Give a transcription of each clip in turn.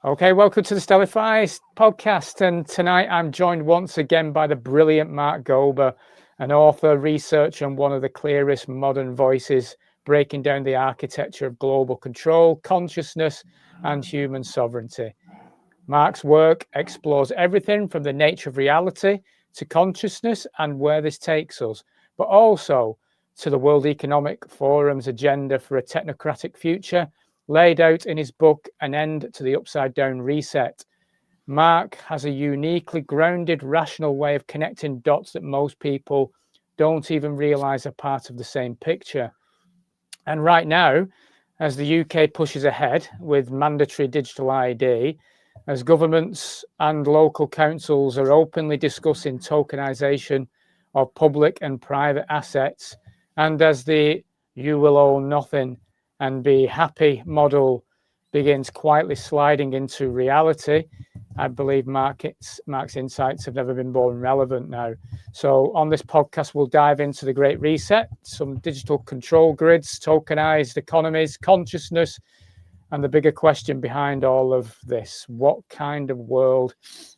Okay, welcome to the Stellify podcast. And tonight I'm joined once again by the brilliant Mark Gober, an author, researcher, and one of the clearest modern voices breaking down the architecture of global control, consciousness, and human sovereignty. Mark's work explores everything from the nature of reality to consciousness and where this takes us, but also to the World Economic Forum's agenda for a technocratic future, laid out in his book, An End to the Upside Down Reset. Mark has a uniquely grounded, rational way of connecting dots that most people don't even realize are part of the same picture. And right now, as the UK pushes ahead with mandatory digital ID, as governments and local councils are openly discussing tokenisation of public and private assets, and as the "you will own nothing and be happy" model begins quietly sliding into reality, I believe Mark's insights have never been more relevant now. So on this podcast, we'll dive into the Great Reset, some digital control grids, tokenized economies, consciousness, and the bigger question behind all of this: what kind of world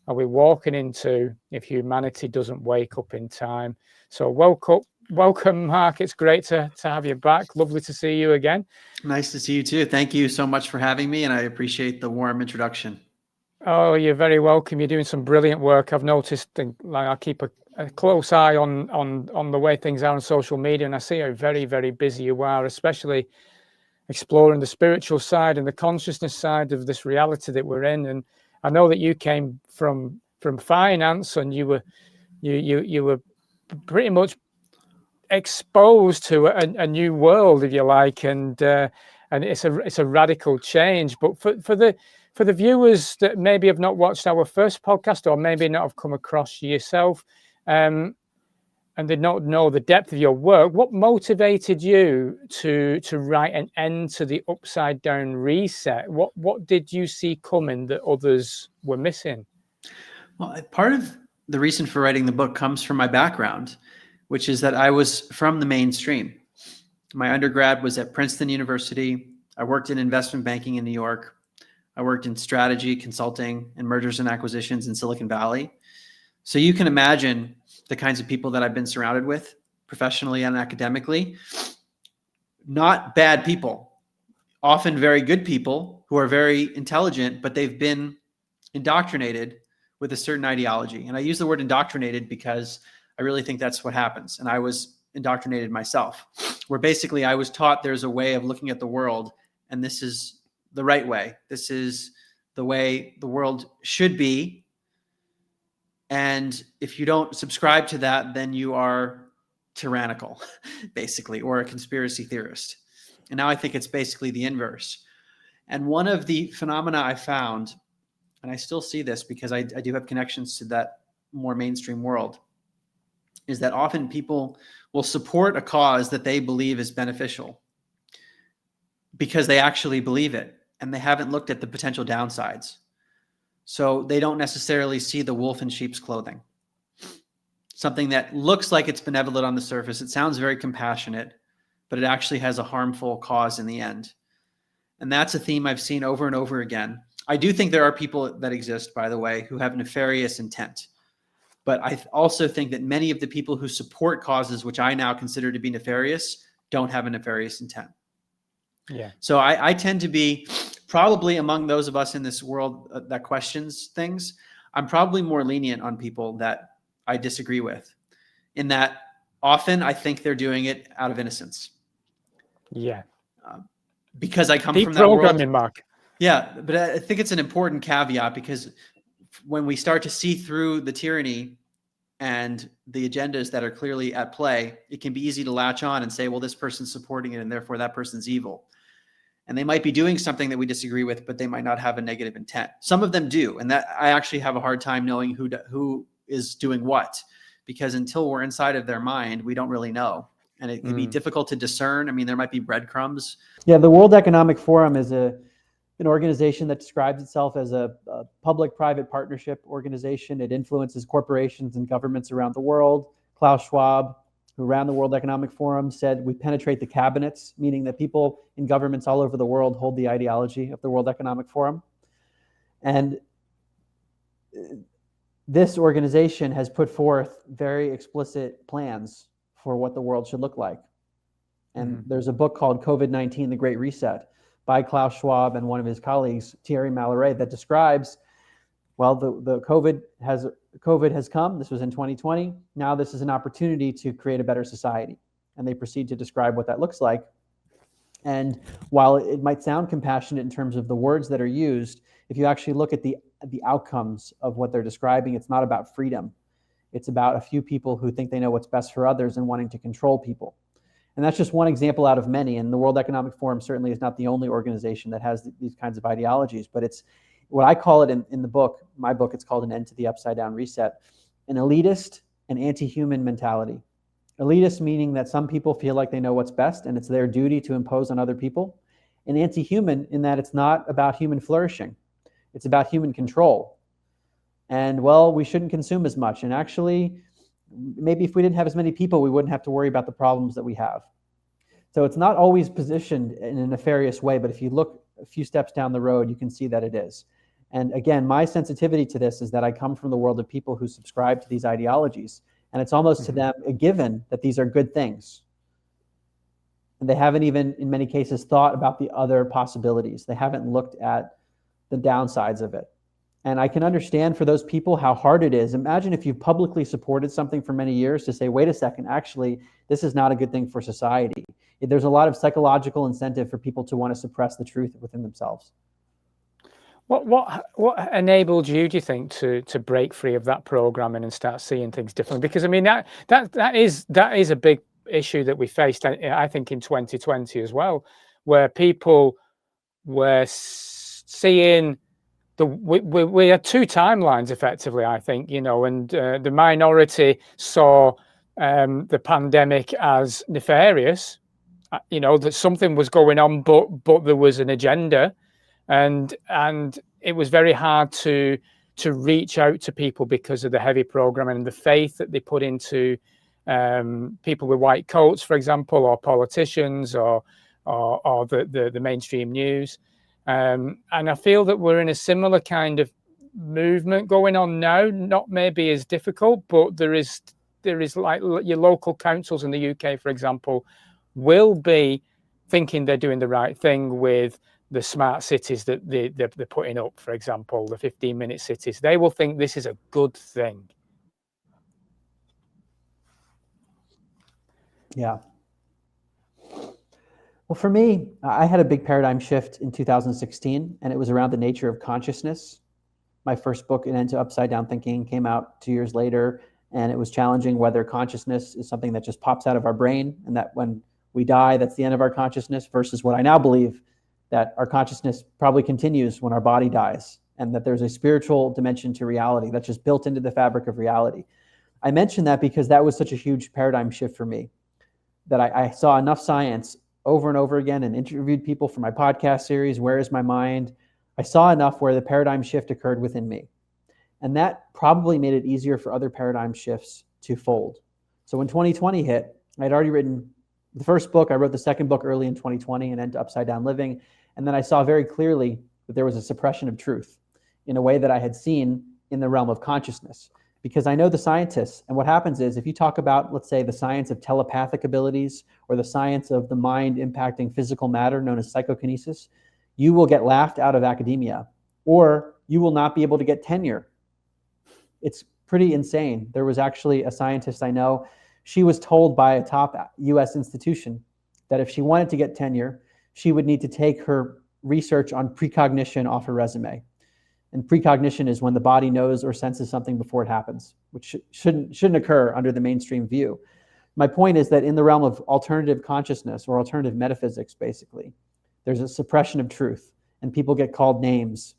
are we walking into if humanity doesn't wake up in time? So welcome, Mark. It's great to have you back. Lovely to see you again. Nice to see you too. Thank you so much for having me, and I appreciate the warm introduction. Oh, you're very welcome. You're doing some brilliant work. I've noticed, like, I keep a close eye on the way things are on social media, and I see how very, very busy you are, especially exploring the spiritual side and the consciousness side of this reality that we're in. And I know that you came from finance, and you were pretty much exposed to a new world, if you like, and it's a radical change. But for the viewers that maybe have not watched our first podcast, or maybe not have come across yourself, and they don't know the depth of your work, what motivated you to write An End to the Upside Down Reset? What did you see coming that others were missing? Well, part of the reason for writing the book comes from my background, which is that I was from the mainstream. My undergrad was at Princeton University. I worked in investment banking in New York. I worked in strategy, consulting, and mergers and acquisitions in Silicon Valley. So you can imagine the kinds of people that I've been surrounded with professionally and academically. Not bad people, often very good people who are very intelligent, but they've been indoctrinated with a certain ideology. And I use the word indoctrinated because I really think that's what happens. And I was indoctrinated myself, where basically I was taught there's a way of looking at the world, and this is the right way. This is the way the world should be. And if you don't subscribe to that, then you are tyrannical, basically, or a conspiracy theorist. And now I think it's basically the inverse. And one of the phenomena I found, and I still see this because I do have connections to that more mainstream world, is that often people will support a cause that they believe is beneficial because they actually believe it, and they haven't looked at the potential downsides. So they don't necessarily see the wolf in sheep's clothing. Something that looks like it's benevolent on the surface, it sounds very compassionate, but it actually has a harmful cause in the end. And that's a theme I've seen over and over again. I do think there are people that exist, by the way, who have nefarious intent. But I also think that many of the people who support causes which I now consider to be nefarious don't have a nefarious intent. Yeah. So I tend to be probably among those of us in this world that questions things. I'm probably more lenient on people that I disagree with, in that often I think they're doing it out of innocence. Yeah. Because I come Deep from that world. programming, Mark. Yeah, but I think it's an important caveat, because when we start to see through the tyranny and the agendas that are clearly at play, it can be easy to latch on and say, well, this person's supporting it and therefore that person's evil. And they might be doing something that we disagree with, but they might not have a negative intent. Some of them do. And that I actually have a hard time knowing who is doing what, because until we're inside of their mind, we don't really know. And it can be difficult to discern. I mean, there might be breadcrumbs. Yeah, the World Economic Forum is an organization that describes itself as a public-private partnership organization. It influences corporations and governments around the world. Klaus Schwab, who ran the World Economic Forum, said we penetrate the cabinets, meaning that people in governments all over the world hold the ideology of the World Economic Forum. And this organization has put forth very explicit plans for what the world should look like. And there's a book called COVID-19, The Great Reset by Klaus Schwab and one of his colleagues, Thierry Malloret, that describes, well, the COVID has come. This was in 2020. Now this is an opportunity to create a better society. And they proceed to describe what that looks like. And while it might sound compassionate in terms of the words that are used, if you actually look at the outcomes of what they're describing, it's not about freedom. It's about a few people who think they know what's best for others and wanting to control people. And that's just one example out of many. And the World Economic Forum certainly is not the only organization that has these kinds of ideologies, but it's what I call it in the book, my book, it's called An End to the Upside Down Reset, an elitist and anti-human mentality. Elitist meaning that some people feel like they know what's best and it's their duty to impose on other people. And anti-human in that it's not about human flourishing. It's about human control. And well, we shouldn't consume as much. And actually, maybe if we didn't have as many people, we wouldn't have to worry about the problems that we have. So it's not always positioned in a nefarious way, but if you look a few steps down the road, you can see that it is. And again, my sensitivity to this is that I come from the world of people who subscribe to these ideologies. And it's almost to them a given that these are good things. And they haven't even, in many cases, thought about the other possibilities. They haven't looked at the downsides of it. And I can understand for those people how hard it is. Imagine if you've publicly supported something for many years to say, wait a second, actually, this is not a good thing for society. There's a lot of psychological incentive for people to want to suppress the truth within themselves. What enabled you, do you think, to break free of that programming and start seeing things differently? Because I mean that is a big issue that we faced, I think, in 2020 as well, where people were seeing we had two timelines effectively, I think, and the minority saw the pandemic as nefarious, that something was going on, but there was an agenda. And it was very hard to reach out to people because of the heavy programming and the faith that they put into people with white coats, for example, or politicians or the mainstream news. And I feel that we're in a similar kind of movement going on now, not maybe as difficult, but there is like your local councils in the UK, for example, will be thinking they're doing the right thing with the smart cities that they're putting up, for example, the 15-minute cities. They will think this is a good thing. Yeah. Well, for me, I had a big paradigm shift in 2016, and it was around the nature of consciousness. My first book, An End to Upside Down Thinking, came out 2 years later, and it was challenging whether consciousness is something that just pops out of our brain and that when we die, that's the end of our consciousness, versus what I now believe, that our consciousness probably continues when our body dies, and that there's a spiritual dimension to reality that's just built into the fabric of reality. I mention that because that was such a huge paradigm shift for me, that I saw enough science over and over again and interviewed people for my podcast series, Where is My Mind? I saw enough where the paradigm shift occurred within me. And that probably made it easier for other paradigm shifts to fold. So when 2020 hit, I'd already written the first book. I wrote the second book early in 2020, An End to Upside Down Living. And then I saw very clearly that there was a suppression of truth in a way that I had seen in the realm of consciousness. Because I know the scientists, and what happens is if you talk about, let's say, the science of telepathic abilities or the science of the mind impacting physical matter known as psychokinesis, you will get laughed out of academia, or you will not be able to get tenure. It's pretty insane. There was actually a scientist I know, she was told by a top US institution that if she wanted to get tenure, she would need to take her research on precognition off her resume. And precognition is when the body knows or senses something before it happens, which shouldn't occur under the mainstream view. My point is that in the realm of alternative consciousness or alternative metaphysics, basically, there's a suppression of truth, and people get called names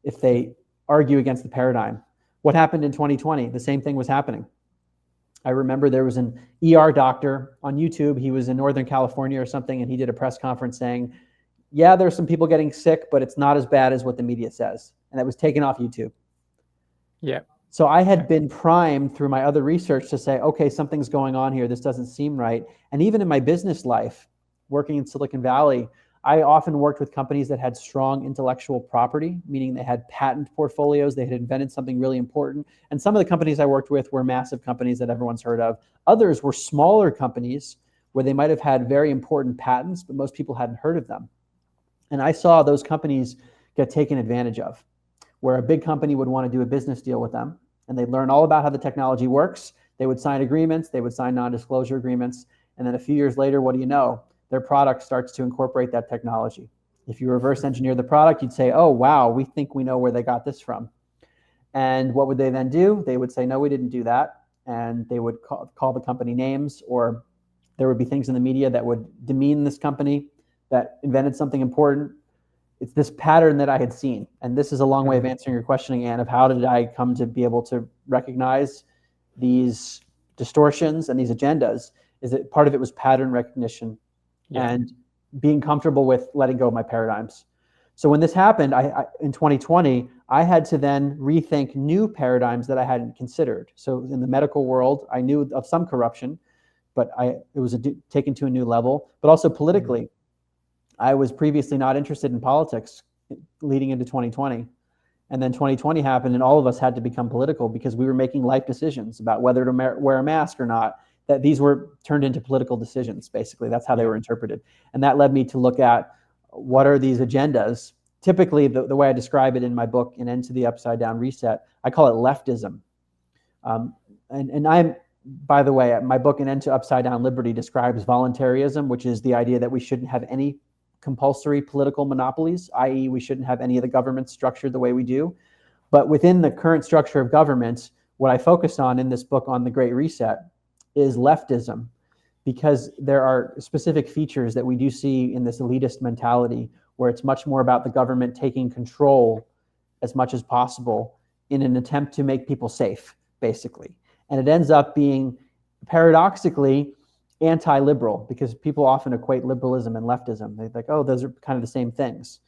if they argue against the paradigm. What happened in 2020? The same thing was happening. I remember there was an ER doctor on YouTube. He was in Northern California or something, and he did a press conference saying, yeah, there's some people getting sick, but it's not as bad as what the media says. And that was taken off YouTube. Yeah. So I had been primed through my other research to say, okay, something's going on here. This doesn't seem right. And even in my business life, working in Silicon Valley, I often worked with companies that had strong intellectual property, meaning they had patent portfolios, they had invented something really important. And some of the companies I worked with were massive companies that everyone's heard of. Others were smaller companies where they might have had very important patents, but most people hadn't heard of them. And I saw those companies get taken advantage of, where a big company would want to do a business deal with them, and they'd learn all about how the technology works. They would sign agreements, they would sign non-disclosure agreements, and then a few years later, what do you know? Their product starts to incorporate that technology. If you reverse engineer the product, you'd say, oh, wow, we think we know where they got this from. And what would they then do? They would say, no, we didn't do that. And they would call the company names, or there would be things in the media that would demean this company that invented something important. It's this pattern that I had seen. And this is a long way of answering your questioning, Anne, of how did I come to be able to recognize these distortions and these agendas, is that part of it was pattern recognition. Yeah. And being comfortable with letting go of my paradigms. So when this happened, I in 2020, I had to then rethink new paradigms that I hadn't considered. So in the medical world, I knew of some corruption, but it was taken to a new level. But also politically, I was previously not interested in politics leading into 2020. And then 2020 happened, and all of us had to become political because we were making life decisions about whether to wear a mask or not. That these were turned into political decisions, basically. That's how they were interpreted. And that led me to look at what are these agendas. Typically, the way I describe it in my book, An End to the Upside Down Reset, I call it leftism. And I'm, by the way, my book, An End to Upside Down Liberty, describes voluntarism, which is the idea that we shouldn't have any compulsory political monopolies, i.e. we shouldn't have any of the government structured the way we do. But within the current structure of government, what I focused on in this book on the Great Reset is leftism, because there are specific features that we do see in this elitist mentality where it's much more about the government taking control as much as possible in an attempt to make people safe, basically. And it ends up being paradoxically anti-liberal, because people often equate liberalism and leftism. They're like, oh, those are kind of the same things.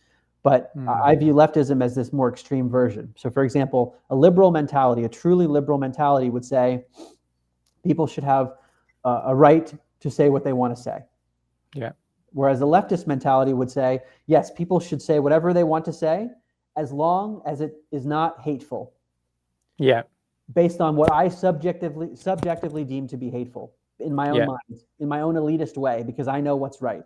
But I view leftism as this more extreme version. So for example, a liberal mentality, a truly liberal mentality would say, people should have a right to say what they want to say. Yeah. Whereas a leftist mentality would say, yes, people should say whatever they want to say, as long as it is not hateful. Yeah. Based on what I subjectively deem to be hateful in my own mind, in my own elitist way, because I know what's right.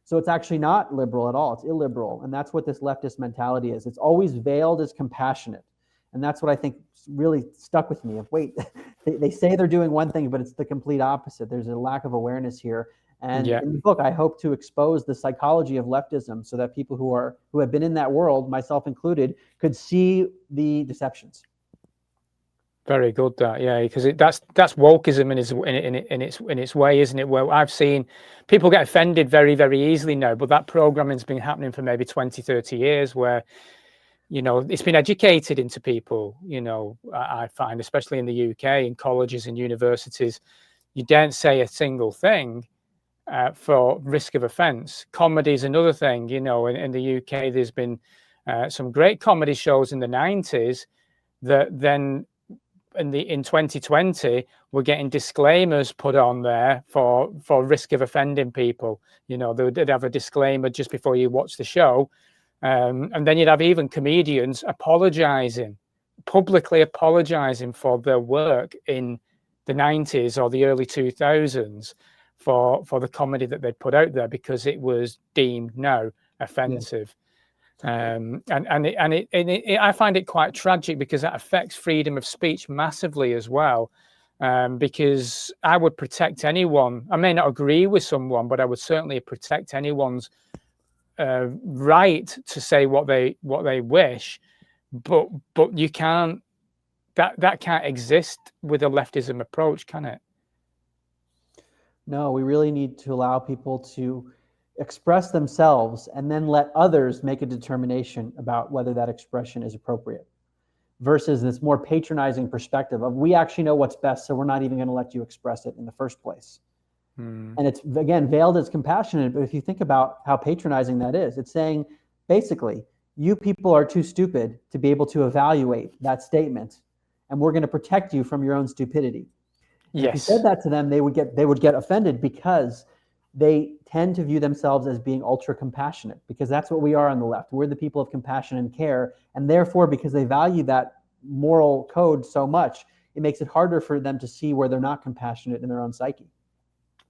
So it's actually not liberal at all. It's illiberal. And that's what this leftist mentality is. It's always veiled as compassionate. And that's what I think really stuck with me of, wait, they say they're doing one thing, but it's the complete opposite. There's a lack of awareness here. And in the book, I hope to expose the psychology of leftism so that people who have been in that world, myself included, could see the deceptions. Very good, because that's wokeism in its way, isn't it? Well, I've seen people get offended very, very easily now, but that programming's been happening for maybe 20, 30 years where, it's been educated into people, I find, especially in the UK, in colleges and universities, you daren't say a single thing for risk of offence. Comedy is another thing, in the UK, there's been some great comedy shows in the 90s that then in 2020, we're getting disclaimers put on there for risk of offending people. They'd have a disclaimer just before you watch the show. And then you'd have even comedians publicly apologizing for their work in the 90s or the early 2000s for the comedy that they'd put out there because it was deemed now offensive. And I find it quite tragic because that affects freedom of speech massively as well. Because I would protect anyone. I may not agree with someone, but I would certainly protect anyone's right to say what they wish, but you can't. That can't exist with a leftism approach, can it? No, we really need to allow people to express themselves and then let others make a determination about whether that expression is appropriate, versus this more patronizing perspective of, we actually know what's best, so we're not even going to let you express it in the first place. And it's, again, veiled as compassionate, but if you think about how patronizing that is, it's saying, basically, you people are too stupid to be able to evaluate that statement, and we're going to protect you from your own stupidity. Yes. If you said that to them, they would get offended because they tend to view themselves as being ultra compassionate, because that's what we are on the left. We're the people of compassion and care. And therefore, because they value that moral code so much, it makes it harder for them to see where they're not compassionate in their own psyche.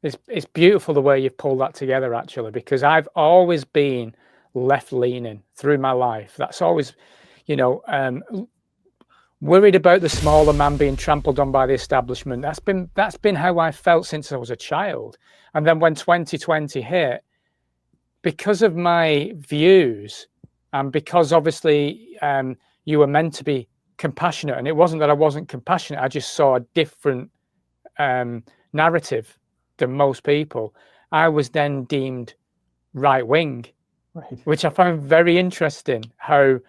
It's beautiful the way you've pulled that together, actually, because I've always been left-leaning through my life. That's always, worried about the smaller man being trampled on by the establishment. That's been how I felt since I was a child. And then when 2020 hit, because of my views, and because obviously you were meant to be compassionate, and it wasn't that I wasn't compassionate, I just saw a different narrative than most people. I was then deemed right-wing, Right. which I found very interesting, how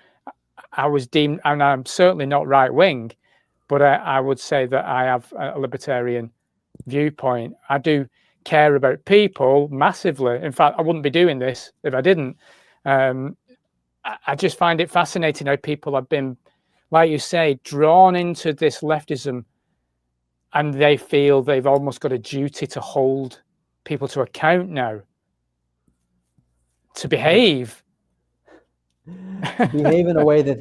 I was deemed, and I'm certainly not right-wing, but I would say that I have a libertarian viewpoint. I do care about people massively. In fact, I wouldn't be doing this if I didn't. I just find it fascinating how people have been, like you say, drawn into this leftism, and they feel they've almost got a duty to hold people to account now, to behave. Behave in a way that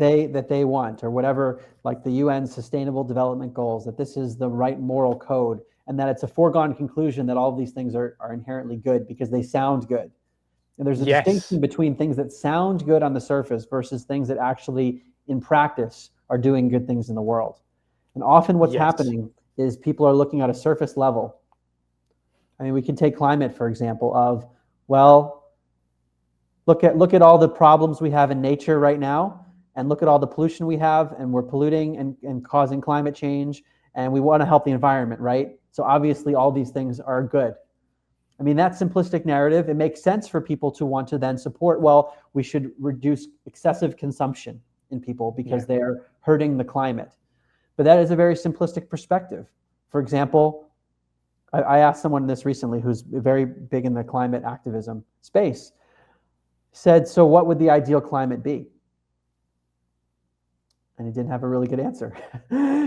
they want, or whatever, like the UN Sustainable Development Goals, that this is the right moral code, and that it's a foregone conclusion that all of these things are inherently good because they sound good. And there's a distinction between things that sound good on the surface versus things that actually in practice are doing good things in the world. And often what's happening is people are looking at a surface level. I mean, we can take climate, for example, of, well, look at all the problems we have in nature right now, and look at all the pollution we have, and we're polluting and causing climate change, and we want to help the environment, right? So obviously all these things are good. I mean, that simplistic narrative, it makes sense for people to want to then support, well, we should reduce excessive consumption in people because they're hurting the climate. But that is a very simplistic perspective. For example, I asked someone this recently who's very big in the climate activism space, said, so what would the ideal climate be? And he didn't have a really good answer.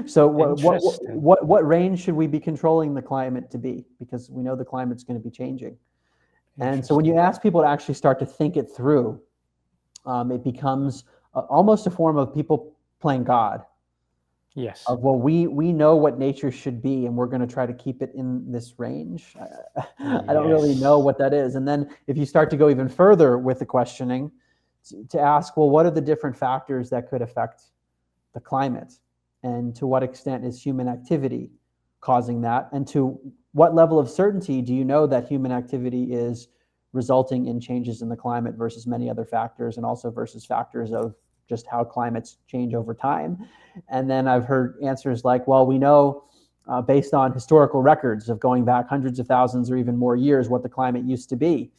So what range should we be controlling the climate to be? Because we know the climate's going to be changing. And so when you ask people to actually start to think it through, it becomes almost a form of people playing God. Yes. Of, well, we know what nature should be, and we're going to try to keep it in this range. I don't really know what that is. And then if you start to go even further with the questioning, to ask, well, what are the different factors that could affect the climate, and to what extent is human activity causing that, and to what level of certainty do you know that human activity is resulting in changes in the climate versus many other factors, and also versus factors of just how climates change over time. And then I've heard answers like, well, we know based on historical records of going back hundreds of thousands or even more years what the climate used to be.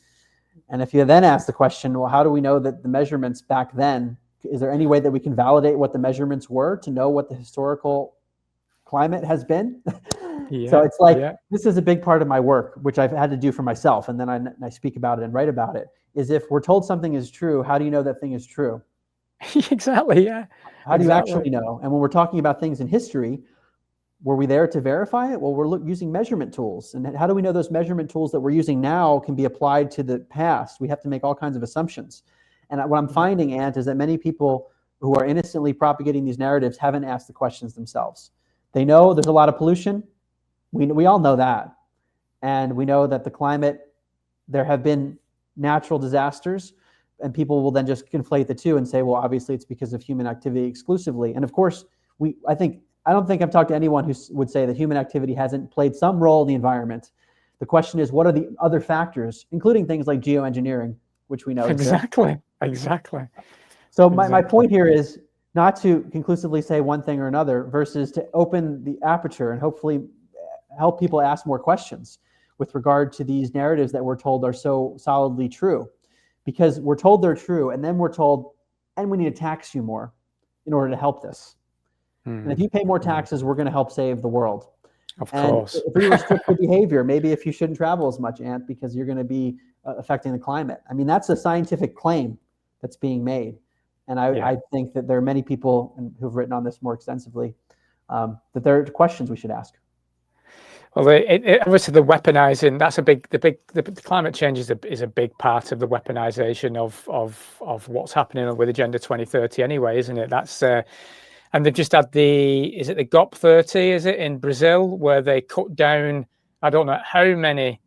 And if you then ask the question, well, how do we know that the measurements back then, is there any way that we can validate what the measurements were to know what the historical climate has been? So it's like, this is a big part of my work, which I've had to do for myself. And then I speak about it and write about it, is if we're told something is true, how do you know that thing is true? Exactly, yeah. How do you actually know? And when we're talking about things in history, were we there to verify it? Well, we're using measurement tools. And how do we know those measurement tools that we're using now can be applied to the past? We have to make all kinds of assumptions. And what I'm finding, Ant, is that many people who are innocently propagating these narratives haven't asked the questions themselves. They know there's a lot of pollution. We all know that. And we know that the climate, there have been natural disasters, and people will then just conflate the two and say, well, obviously it's because of human activity exclusively. And of course, I don't think I've talked to anyone who would say that human activity hasn't played some role in the environment. The question is, what are the other factors, including things like geoengineering, which we know Exactly. So my point here is not to conclusively say one thing or another, versus to open the aperture and hopefully help people ask more questions with regard to these narratives that we're told are so solidly true. Because we're told they're true, and then we're told, and we need to tax you more in order to help this. And if you pay more taxes, we're going to help save the world. Of course. If we restrict your behavior, maybe if you shouldn't travel as much, Ant, because you're going to be affecting the climate. I mean, that's a scientific claim that's being made. And I think that there are many people who've written on this more extensively, that there are questions we should ask. Well, obviously the weaponizing, that's the climate change is a big part of the weaponization of what's happening with Agenda 2030 anyway, isn't it? That's and they've just had is it the GOP30, is it, in Brazil, where they cut down, I don't know how many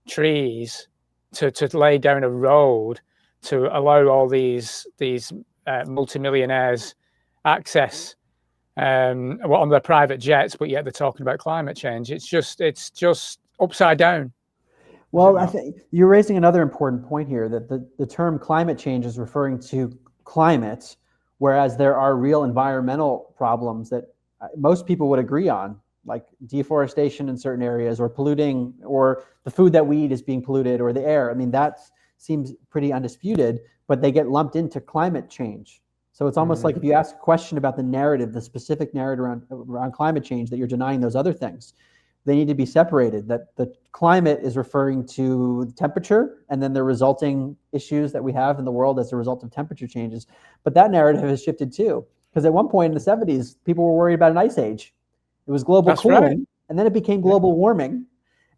trees to lay down a road to allow all these multimillionaires access on their private jets, but yet they're talking about climate change. It's just upside down. Well, I think you're raising another important point here, that the term climate change is referring to climate, whereas there are real environmental problems that most people would agree on, like deforestation in certain areas, or polluting, or the food that we eat is being polluted, or the air. I mean, that seems pretty undisputed, but they get lumped into climate change. So it's almost like if you ask a question about the narrative, the specific narrative around climate change, that you're denying those other things. They need to be separated, that the climate is referring to temperature and then the resulting issues that we have in the world as a result of temperature changes. But that narrative has shifted too, because at one point in the 70s, people were worried about an ice age. It was global cooling, and then it became global warming.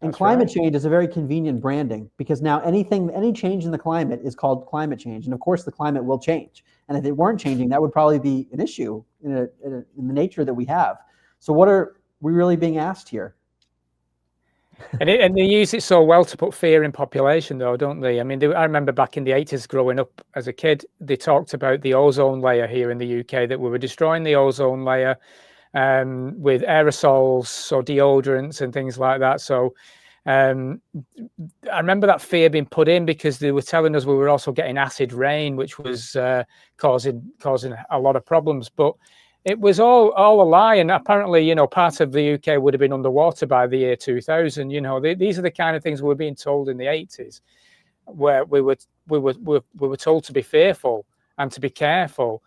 And climate change is a very convenient branding, because now any change in the climate is called climate change. And of course, the climate will change. And if it weren't changing, that would probably be an issue in the nature that we have. So what are we really being asked here? And they use it so well to put fear in population, though, don't they? I mean, I remember back in the 80s growing up as a kid, they talked about the ozone layer here in the UK, that we were destroying the ozone layer with aerosols or deodorants and things like that. So I remember that fear being put in, because they were telling us we were also getting acid rain, which was causing a lot of problems. But it was all a lie, and apparently, part of the UK would have been underwater by the year 2000. These are the kind of things we were being told in the 80s, where we were told to be fearful and to be careful,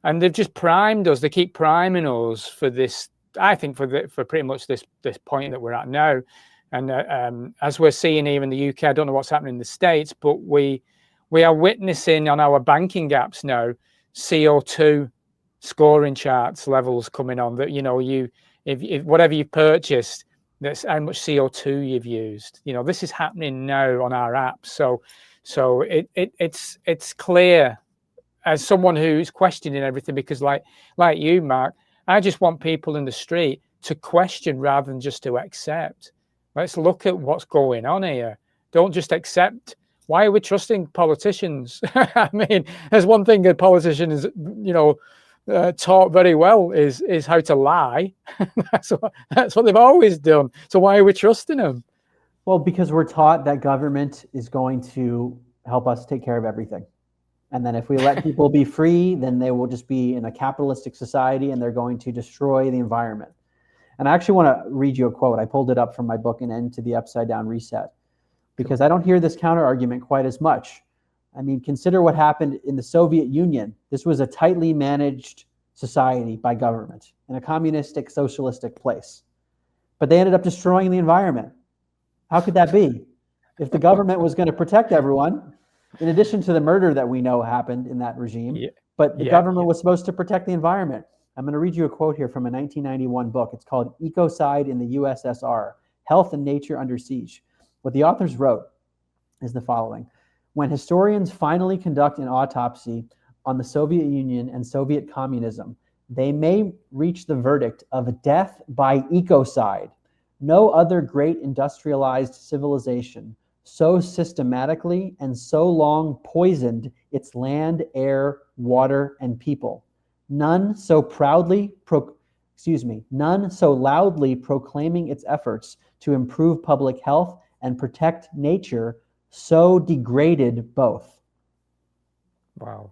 and they've just primed us. They keep priming us for this. I think for pretty much this point that we're at now, and as we're seeing here in the UK, I don't know what's happening in the States, but we are witnessing on our banking apps now CO2 scoring charts levels coming on, that if whatever you've purchased, that's how much CO2 you've used. This is happening now on our apps. So it's clear, as someone who's questioning everything, because like you, Mark, I just want people in the street to question rather than just to accept. Let's look at what's going on here. Don't just accept. Why are we trusting politicians? I mean, there's one thing a politician is, taught very well is how to lie. That's what they've always done. So why are we trusting them? Well, because we're taught that government is going to help us take care of everything. And then if we let people be free, then they will just be in a capitalistic society, and they're going to destroy the environment. And I actually want to read you a quote. I pulled it up from my book, An End to the Upside Down Reset, because I don't hear this counter argument quite as much. I mean, consider what happened in the Soviet Union. This was a tightly managed society by government in a communistic, socialistic place. But they ended up destroying the environment. How could that be? If the government was going to protect everyone, in addition to the murder that we know happened in that regime, but the government was supposed to protect the environment. I'm going to read you a quote here from a 1991 book. It's called Ecocide in the USSR, Health and Nature Under Siege. What the authors wrote is the following. When historians finally conduct an autopsy on the Soviet Union and Soviet communism, they may reach the verdict of death by ecocide. No other great industrialized civilization so systematically and so long poisoned its land, air, water, and people. None so loudly proclaiming its efforts to improve public health and protect nature, so degraded both. Wow.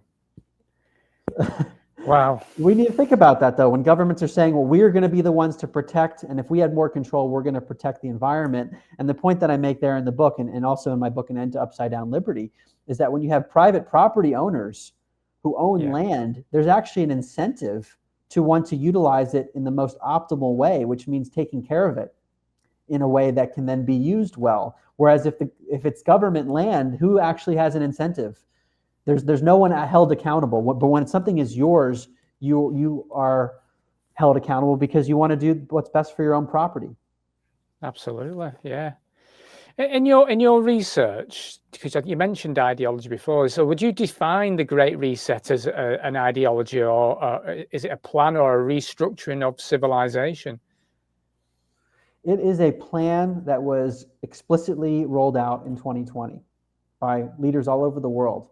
Wow. We need to think about that, though, when governments are saying, well, we're going to be the ones to protect, and if we had more control, we're going to protect the environment. And the point that I make there in the book, and also in my book, An End to Upside Down Liberty, is that when you have private property owners who own land, there's actually an incentive to want to utilize it in the most optimal way, which means taking care of it in a way that can then be used well. Whereas if it's government land, who actually has an incentive? There's no one held accountable. But when something is yours, you are held accountable because you want to do what's best for your own property. Absolutely, yeah. In your research, because you mentioned ideology before, so would you define the Great Reset as an ideology, or is it a plan or a restructuring of civilization? It is a plan that was explicitly rolled out in 2020 by leaders all over the world.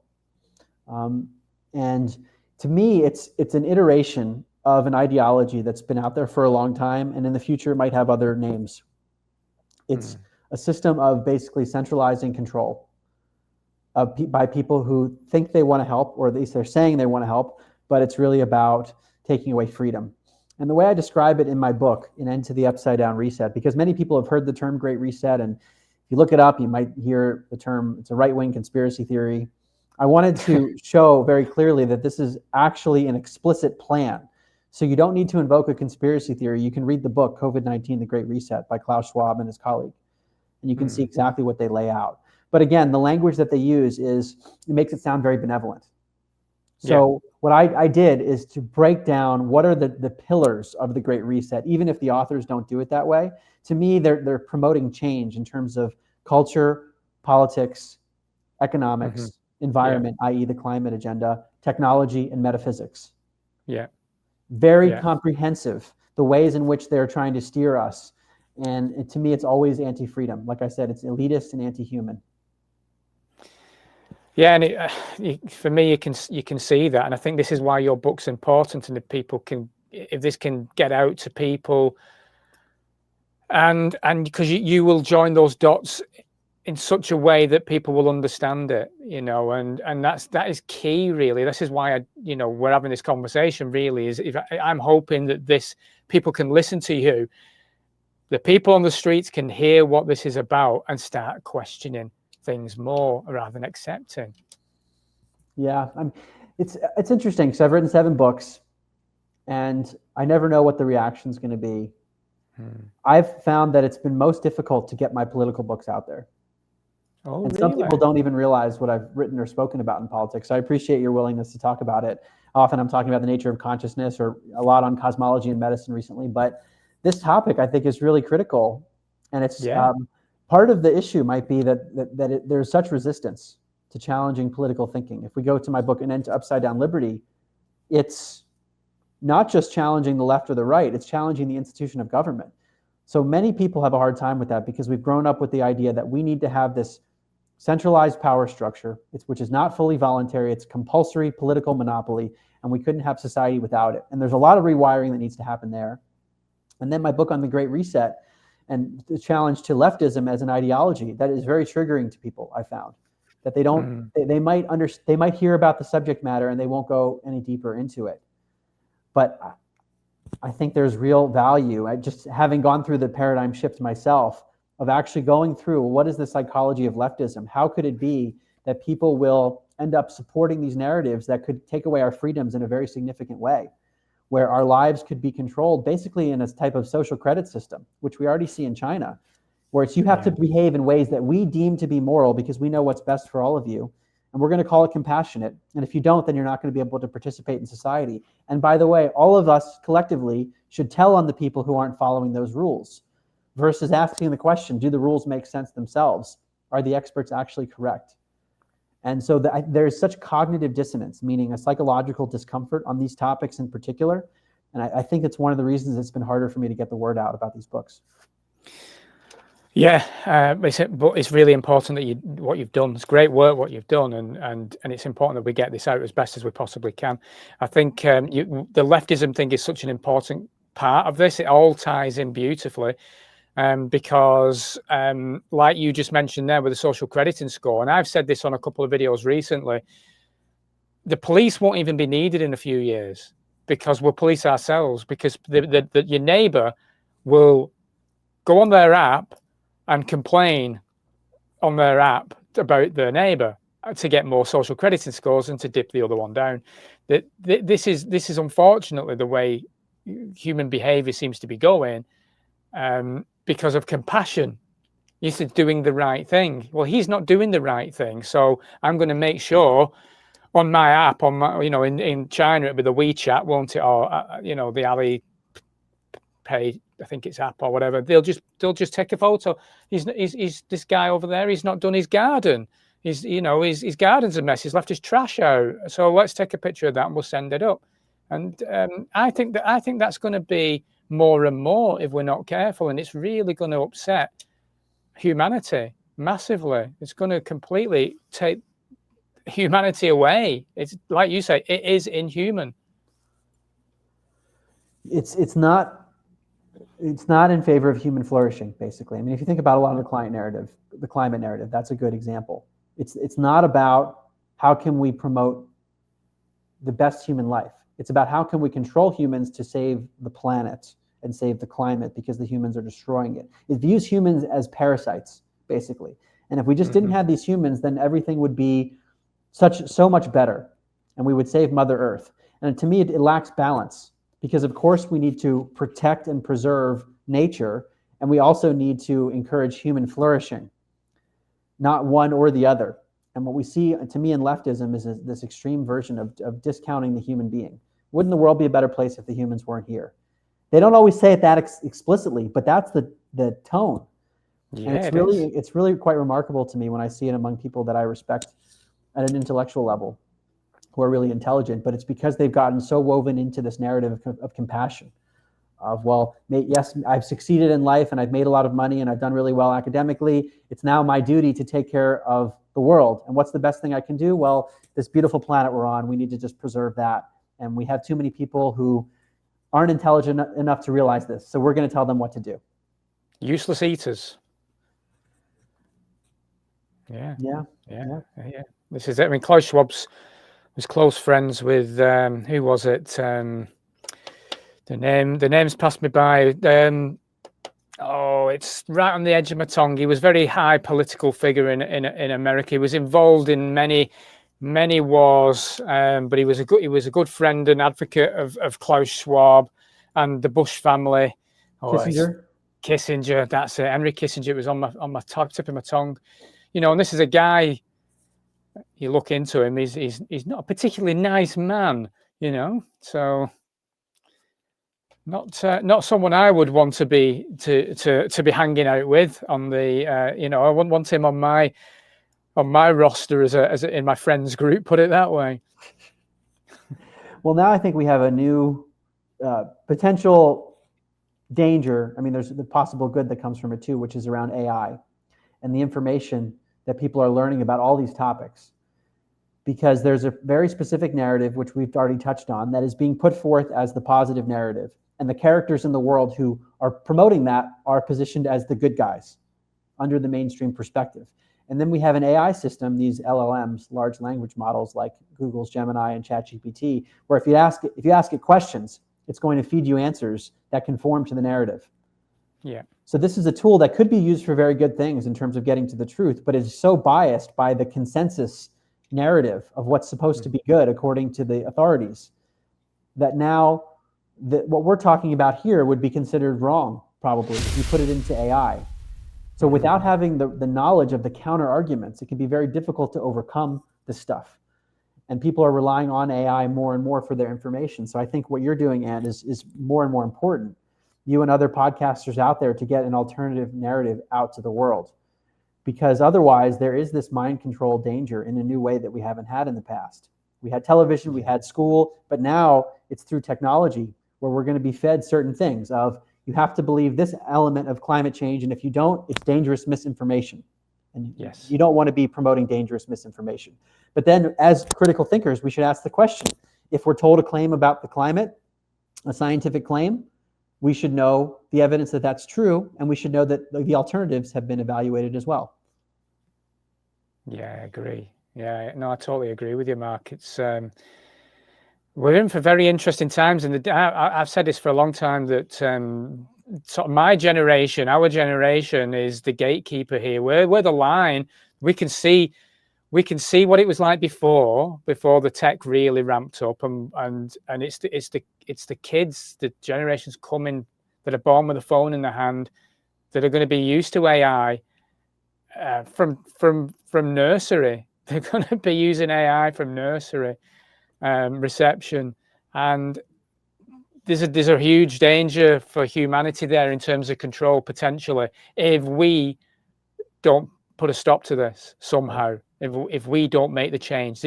And to me, it's an iteration of an ideology that's been out there for a long time, and in the future it might have other names. It's a system of basically centralizing control by people who think they want to help, or at least they're saying they want to help, but it's really about taking away freedom. And the way I describe it in my book, An End to the Upside Down Reset, because many people have heard the term Great Reset, and if you look it up, you might hear the term, it's a right-wing conspiracy theory. I wanted to show very clearly that this is actually an explicit plan. So you don't need to invoke a conspiracy theory. You can read the book, COVID-19, The Great Reset by Klaus Schwab and his colleague, and you can see exactly what they lay out. But again, the language that they use it makes it sound very benevolent. So what I did is to break down what are the pillars of the Great Reset, even if the authors don't do it that way. To me, they're promoting change in terms of culture, politics, economics, environment, i.e. the climate agenda, technology, and metaphysics. Yeah. Very comprehensive, the ways in which they're trying to steer us. And to me, it's always anti-freedom. Like I said, it's elitist and anti-human. Yeah, and for me, you can see that, and I think this is why your book's important, and if this can get out to people, and because you will join those dots in such a way that people will understand it, and that is key, really. This is why we're having this conversation. Really, I'm hoping that people can listen to you, the people on the streets can hear what this is about and start questioning things more rather than accepting. Yeah, it's interesting because I've written 7 books, and I never know what the reaction is going to be. I've found that it's been most difficult to get my political books out there. Oh, and really? Some people don't even realize what I've written or spoken about in politics. So I appreciate your willingness to talk about it. Often I'm talking about the nature of consciousness, or a lot on cosmology and medicine recently. But this topic, I think, is really critical. And it's part of the issue might be that there's such resistance to challenging political thinking. If we go to my book, An End to Upside Down Liberty, it's not just challenging the left or the right, it's challenging the institution of government. So many people have a hard time with that because we've grown up with the idea that we need to have this centralized power structure, which is not fully voluntary, it's compulsory political monopoly, and we couldn't have society without it. And there's a lot of rewiring that needs to happen there. And then my book on the Great Reset and the challenge to leftism as an ideology, that is very triggering to people, I found. That they might hear about the subject matter and they won't go any deeper into it. But I think there's real value. I just, having gone through the paradigm shift myself, of actually going through what is the psychology of leftism? How could it be that people will end up supporting these narratives that could take away our freedoms in a very significant way, where our lives could be controlled basically in a type of social credit system, which we already see in China, where it's you have to behave in ways that we deem to be moral because we know what's best for all of you. And we're going to call it compassionate. And if you don't, then you're not going to be able to participate in society. And by the way, all of us collectively should tell on the people who aren't following those rules, versus asking the question, do the rules make sense themselves? Are the experts actually correct? And so there's such cognitive dissonance, meaning a psychological discomfort on these topics in particular. And I think it's one of the reasons it's been harder for me to get the word out about these books. Yeah, but it's really important that what you've done. It's great work what you've done, and it's important that we get this out as best as we possibly can. I think the leftism thing is such an important part of this. It all ties in beautifully, because like you just mentioned there with the social crediting score, and I've said this on a couple of videos recently, the police won't even be needed in a few years because we'll police ourselves, because your neighbor will go on their app and complain on their app about their neighbor to get more social crediting scores and to dip the other one down. This is unfortunately the way human behavior seems to be going, because of compassion. He's doing the right thing. Well, he's not doing the right thing, so I'm going to make sure on my app, on my, in China it'll be the WeChat, won't it, or the pay, I think it's app or whatever, they'll just take a photo. He's this guy over there, he's not done his garden. His garden's a mess. He's left his trash out. So let's take a picture of that and we'll send it up. And I think that's going to be more and more if we're not careful, and it's really going to upset humanity massively. It's going to completely take humanity away. It's like you say, it is inhuman. It's not in favor of human flourishing, basically. I mean, if you think about a lot of the climate narrative, that's a good example. It's not about how can we promote the best human life. It's about how can we control humans to save the planet and save the climate, because the humans are destroying it. It views humans as parasites, basically. And if we just didn't have these humans, then everything would be so much better, and we would save Mother Earth. And to me, it lacks balance, because of course we need to protect and preserve nature, and we also need to encourage human flourishing, not one or the other. And what we see, to me, in leftism is this extreme version of discounting the human being. Wouldn't the world be a better place if the humans weren't here? They don't always say it that explicitly, but that's the tone. Yeah, and it's really quite remarkable to me when I see it among people that I respect at an intellectual level, who are really intelligent, but it's because they've gotten so woven into this narrative of compassion, of, well, yes, I've succeeded in life and I've made a lot of money and I've done really well academically. It's now my duty to take care of the world. And what's the best thing I can do? Well, this beautiful planet we're on, we need to just preserve that. And we have too many people who aren't intelligent enough to realize this. So we're going to tell them what to do. Useless eaters. Yeah. This is it. I mean, Klaus Schwab was close friends with who was it? The name's passed me by. It's right on the edge of my tongue. He was a very high political figure in America. He was involved in many wars, but he was a good friend and advocate of Klaus Schwab and the Bush family. Kissinger, that's it. Henry Kissinger was on my tip of my tongue. And this is a guy, you look into him, he's not a particularly nice man, so not someone I would want to be hanging out with on the I wouldn't want him on my roster as in my friends group, put it that way. Well, now I think we have a new potential danger. I mean, there's the possible good that comes from it too, which is around AI and the information that people are learning about all these topics, because there's a very specific narrative, which we've already touched on, that is being put forth as the positive narrative. And the characters in the world who are promoting that are positioned as the good guys under the mainstream perspective. And then we have an AI system, these LLMs, large language models like Google's Gemini and ChatGPT, where if you ask it questions, it's going to feed you answers that conform to the narrative. Yeah. So this is a tool that could be used for very good things in terms of getting to the truth, but is so biased by the consensus narrative of what's supposed to be good according to the authorities, that now what we're talking about here would be considered wrong, probably, if you put it into AI. So without having the knowledge of the counter arguments, it can be very difficult to overcome this stuff. And people are relying on AI more and more for their information. So I think what you're doing, Ann, is more and more important. You and other podcasters out there, to get an alternative narrative out to the world. Because otherwise, there is this mind control danger in a new way that we haven't had in the past. We had television, we had school, but now it's through technology where we're going to be fed certain things of, you have to believe this element of climate change, and if you don't, it's dangerous misinformation. And yes, you don't want to be promoting dangerous misinformation. But then, as critical thinkers, we should ask the question, if we're told a claim about the climate, a scientific claim, we should know the evidence that that's true, and we should know that the alternatives have been evaluated as well. Yeah, I agree. Yeah, no, I totally agree with you, Mark. It's we're in for very interesting times, and I've said this for a long time, that sort of my generation, our generation, is the gatekeeper here. We're the line. We can see what it was like before the tech really ramped up, and it's the kids, the generations coming that are born with a phone in their hand, that are going to be used to AI from nursery. They're going to be using AI from nursery reception, and there's a huge danger for humanity there in terms of control potentially if we don't put a stop to this somehow. If we don't make the change,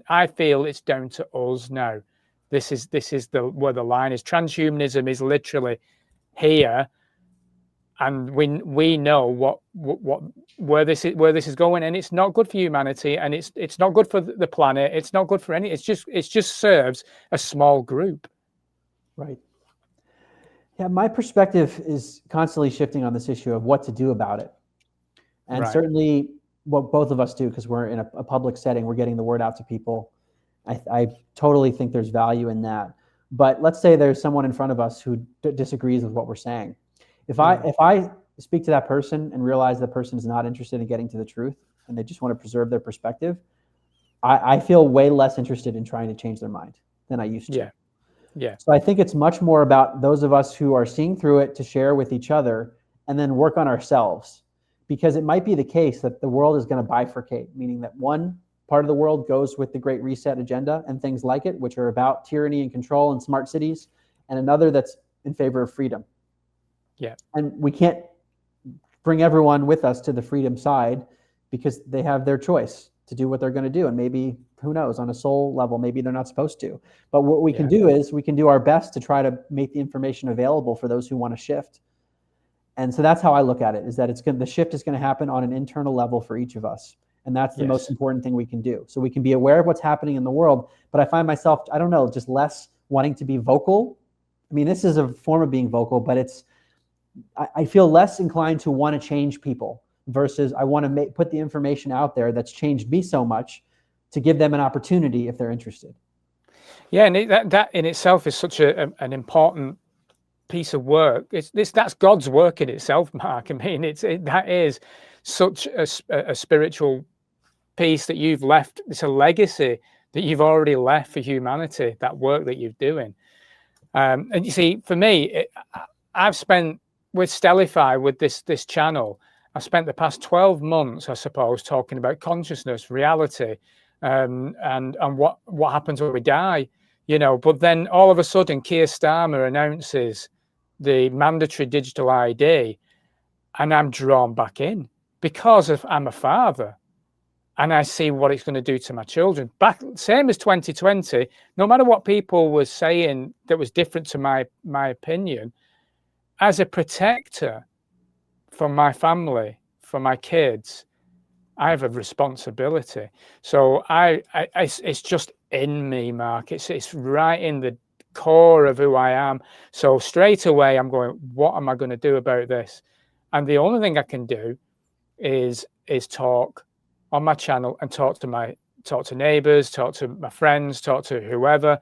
I feel it's down to us now. This is where the line is. Transhumanism is literally here, and we know where this is going, and it's not good for humanity, and it's not good for the planet. It's not good for any. It just serves a small group. Right. Yeah, my perspective is constantly shifting on this issue of what to do about it, and certainly what both of us do, because we're in a public setting, we're getting the word out to people. I totally think there's value in that. But let's say there's someone in front of us who disagrees with what we're saying. If I speak to that person and realize the person is not interested in getting to the truth and they just want to preserve their perspective, I feel way less interested in trying to change their mind than I used to. Yeah. So I think it's much more about those of us who are seeing through it to share with each other and then work on ourselves. Because it might be the case that the world is going to bifurcate, meaning that one part of the world goes with the Great Reset agenda and things like it, which are about tyranny and control and smart cities, and another that's in favor of freedom. Yeah. And we can't bring everyone with us to the freedom side because they have their choice to do what they're going to do. And maybe, who knows, on a soul level, maybe they're not supposed to. But what we can do is we can do our best to try to make the information available for those who want to shift. And so that's how I look at it, is that the shift is going to happen on an internal level for each of us. And that's the most important thing we can do. So we can be aware of what's happening in the world, but I find myself, I don't know, just less wanting to be vocal. I mean, this is a form of being vocal, but I feel less inclined to want to change people versus I want to put the information out there that's changed me so much to give them an opportunity if they're interested. Yeah, and that in itself is such an important piece of work. That's God's work in itself, Mark. I mean, that is such a spiritual piece that you've left. It's a legacy that you've already left for humanity, that work that you're doing. And you see, for me, I've spent with Stellify, with this channel, I've spent the past 12 months, I suppose, talking about consciousness, reality, and what happens when we die, But then all of a sudden, Keir Starmer announces the mandatory digital ID, and I'm drawn back in because I'm a father, and I see what it's going to do to my children. Same as 2020. No matter what people were saying that was different to my opinion, as a protector for my family, for my kids, I have a responsibility. So it's just in me, Mark. It's right in the core of who I am. So straight away, I'm going, what am I going to do about this? And the only thing I can do is talk on my channel and talk to neighbors, talk to my friends, talk to whoever.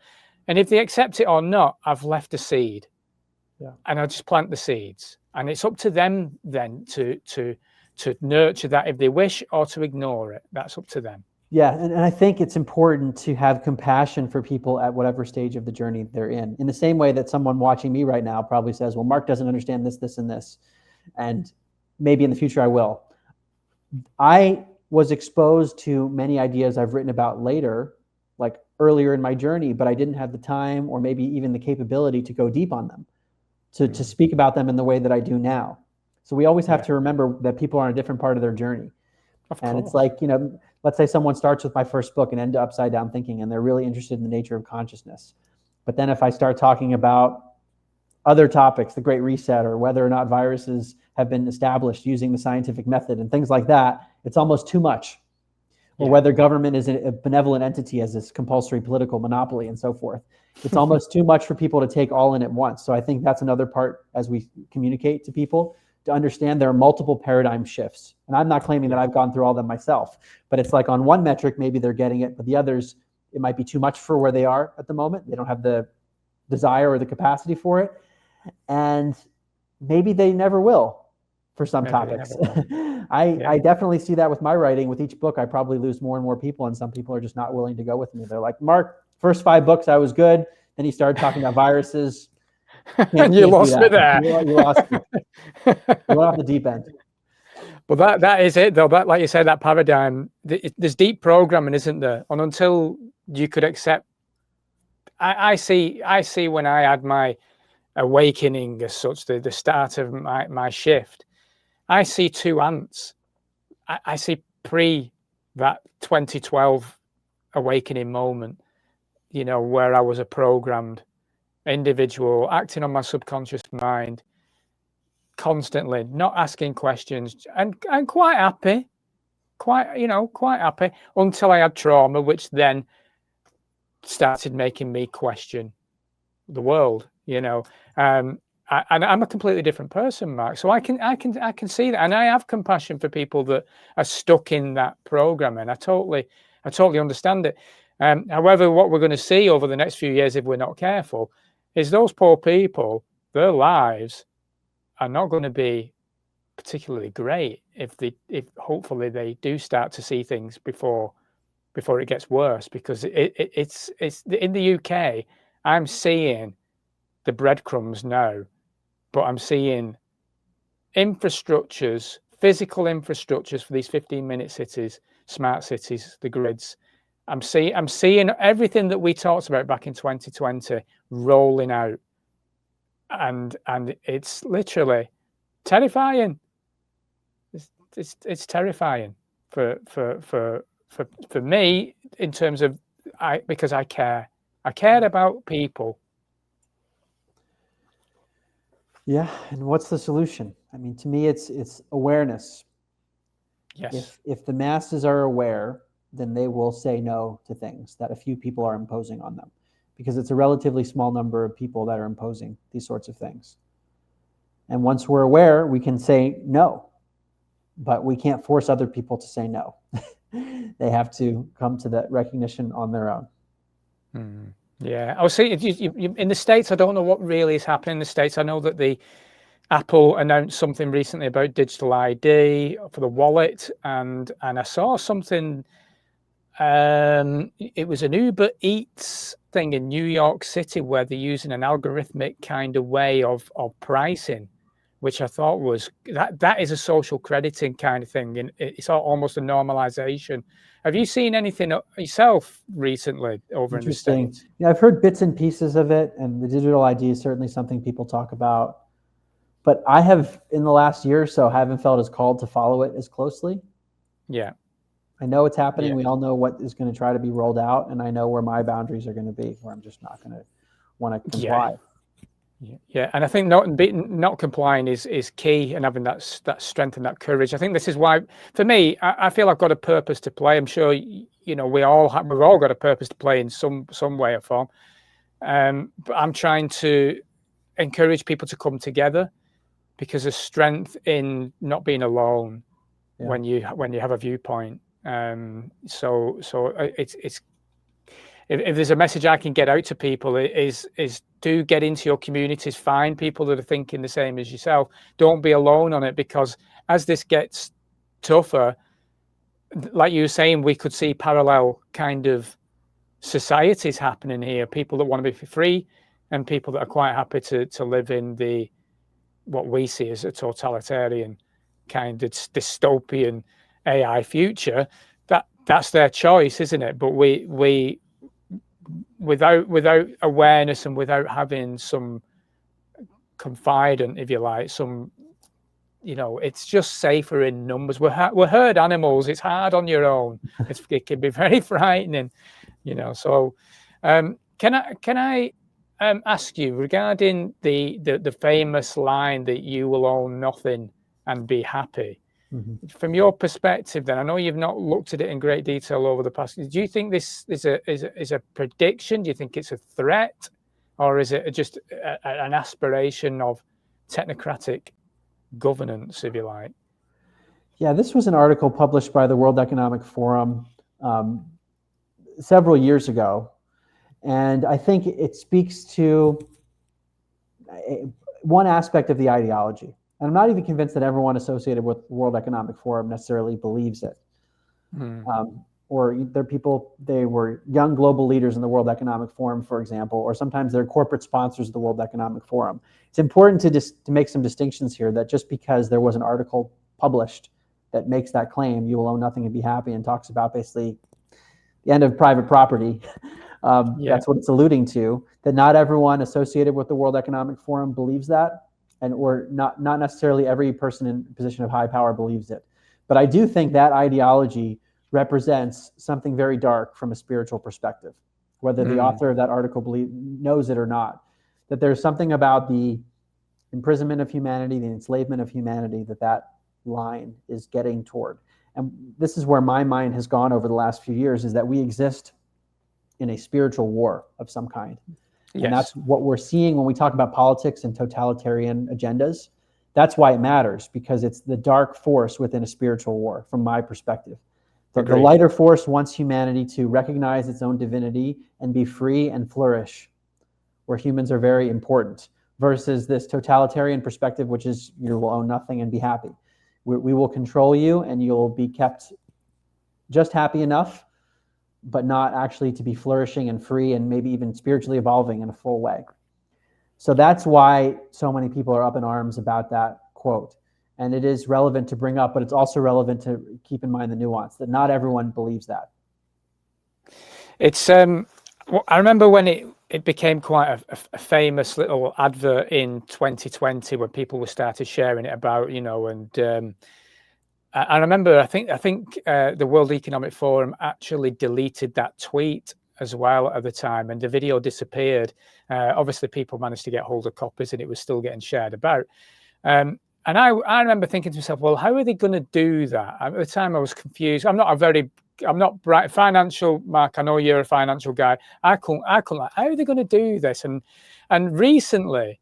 And if they accept it or not, I've left a seed. Yeah. And I just plant the seeds. And it's up to them then to nurture that if they wish, or to ignore it. That's up to them. Yeah, and I think it's important to have compassion for people at whatever stage of the journey they're in the same way that someone watching me right now probably says, well, Mark doesn't understand this, this, and this. And maybe in the future I will. I was exposed to many ideas I've written about later, like earlier in my journey, but I didn't have the time or maybe even the capability to go deep on them, to speak about them in the way that I do now. So we always have to remember that people are on a different part of their journey. And it's like, let's say someone starts with my first book and end up upside down thinking, and they're really interested in the nature of consciousness. But then if I start talking about other topics, the Great Reset, or whether or not viruses have been established using the scientific method and things like that, it's almost too much. Or whether government is a benevolent entity as this compulsory political monopoly and so forth. It's almost too much for people to take all in at once. So I think that's another part as we communicate to people, to understand there are multiple paradigm shifts. And I'm not claiming that I've gone through all of them myself, but it's like on one metric, maybe they're getting it, but the others, it might be too much for where they are at the moment. They don't have the desire or the capacity for it. And maybe they never will for some topics. I definitely see that with my writing. With each book, I probably lose more and more people, and some people are just not willing to go with me. They're like, Mark, first 5 books, I was good. Then he started talking about viruses. You lost me there. You lost me. You went off the deep end. Well, that is it, though. That, like you said, that paradigm, there's deep programming, isn't there? And until you could accept I see when I had my awakening as such, the start of my shift, I see two ants. I see pre that 2012 awakening moment, you know, where I was a programmed individual acting on my subconscious mind constantly, not asking questions, and quite happy, quite happy until I had trauma, which then started making me question the world, you know. And I'm a completely different person, Mark. So I can see that, and I have compassion for people that are stuck in that programming. I totally understand it. However, what we're going to see over the next few years, if we're not careful, is those poor people, their lives are not going to be particularly great if hopefully they do start to see things before it gets worse, because it's in the UK. I'm seeing the breadcrumbs now, but I'm seeing infrastructures, physical infrastructures for these 15-minute cities, smart cities, the grids. I'm seeing everything that we talked about back in 2020 rolling out, and it's literally terrifying. It's terrifying for me, in terms of because I care about people. Yeah, and what's the solution? I mean, to me, it's awareness. Yes. If the masses are aware, then they will say no to things that a few people are imposing on them, because it's a relatively small number of people that are imposing these sorts of things. And once we're aware, we can say no, but we can't force other people to say no. They have to come to that recognition on their own. Yeah, I was saying, in the States, I don't know what really is happening in the States. I know that the Apple announced something recently about digital ID for the wallet, and I saw something. It was an Uber Eats thing in New York City where they're using an algorithmic kind of way of pricing, which I thought was that is a social crediting kind of thing, and it's almost a normalization. Have you seen anything yourself recently over in the States? Yeah, I've heard bits and pieces of it, and the digital ID is certainly something people talk about. But I have, in the last year or so, haven't felt as called to follow it as closely. Yeah. I know it's happening. Yeah. We all know what is going to try to be rolled out, and I know where my boundaries are going to be, where I'm just not going to want to comply. Yeah, and I think not complying is key, and having that strength and that courage. I think this is why, for me, I feel I've got a purpose to play. I'm sure we've all got a purpose to play in some way or form. But I'm trying to encourage people to come together, because there's strength in not being alone when you have a viewpoint. So it's if there's a message I can get out to people, is do get into your communities, find people that are thinking the same as yourself. Don't be alone on it, because as this gets tougher, like you were saying, we could see parallel kind of societies happening here. People that want to be free, and people that are quite happy to live in what we see as a totalitarian kind of dystopian AI future. That's their choice, isn't it? But we without awareness, and without having some confidant, if you like, it's just safer in numbers. We're herd animals. It's hard on your own. It can be very frightening, So, can I ask you regarding the famous line that you will own nothing and be happy? Mm-hmm. From your perspective, then, I know you've not looked at it in great detail over the past. Do you think this is a prediction? Do you think it's a threat, or is it just an aspiration of technocratic governance, if you like? Yeah, this was an article published by the World Economic Forum several years ago, and I think it speaks to one aspect of the ideology. And I'm not even convinced that everyone associated with the World Economic Forum necessarily believes it. Or there are people, they were young global leaders in the World Economic Forum, for example, or sometimes they're corporate sponsors of the World Economic Forum. It's important to make some distinctions here, that just because there was an article published that makes that claim, you will own nothing and be happy, and talks about basically the end of private property, That's what it's alluding to, that not everyone associated with the World Economic Forum believes that, or not necessarily every person in a position of high power believes it. But I do think that ideology represents something very dark from a spiritual perspective, whether the author of that article knows it or not, that there's something about the imprisonment of humanity, the enslavement of humanity, that line is getting toward. And this is where my mind has gone over the last few years, is that we exist in a spiritual war of some kind. Yes. And that's what we're seeing when we talk about politics and totalitarian agendas. That's why it matters, because it's the dark force within a spiritual war, from my perspective. The lighter force wants humanity to recognize its own divinity and be free and flourish, where humans are very important, versus this totalitarian perspective, which is you will own nothing and be happy. We will control you and you'll be kept just happy enough, but not actually to be flourishing and free and maybe even spiritually evolving in a full way. So that's why so many people are up in arms about that quote. And it is relevant to bring up, but it's also relevant to keep in mind the nuance that not everyone believes that. It's I remember when it became quite a famous little advert in 2020 when people were started sharing it about, and I remember I think the World Economic Forum actually deleted that tweet as well at the time, and the video disappeared. Obviously people managed to get hold of copies and it was still getting shared about. And I remember thinking to myself, well, how are they going to do that? At the time I was confused. I'm not bright financial, Mark. I know you're a financial guy. I couldn't like, how are they going to do this? And recently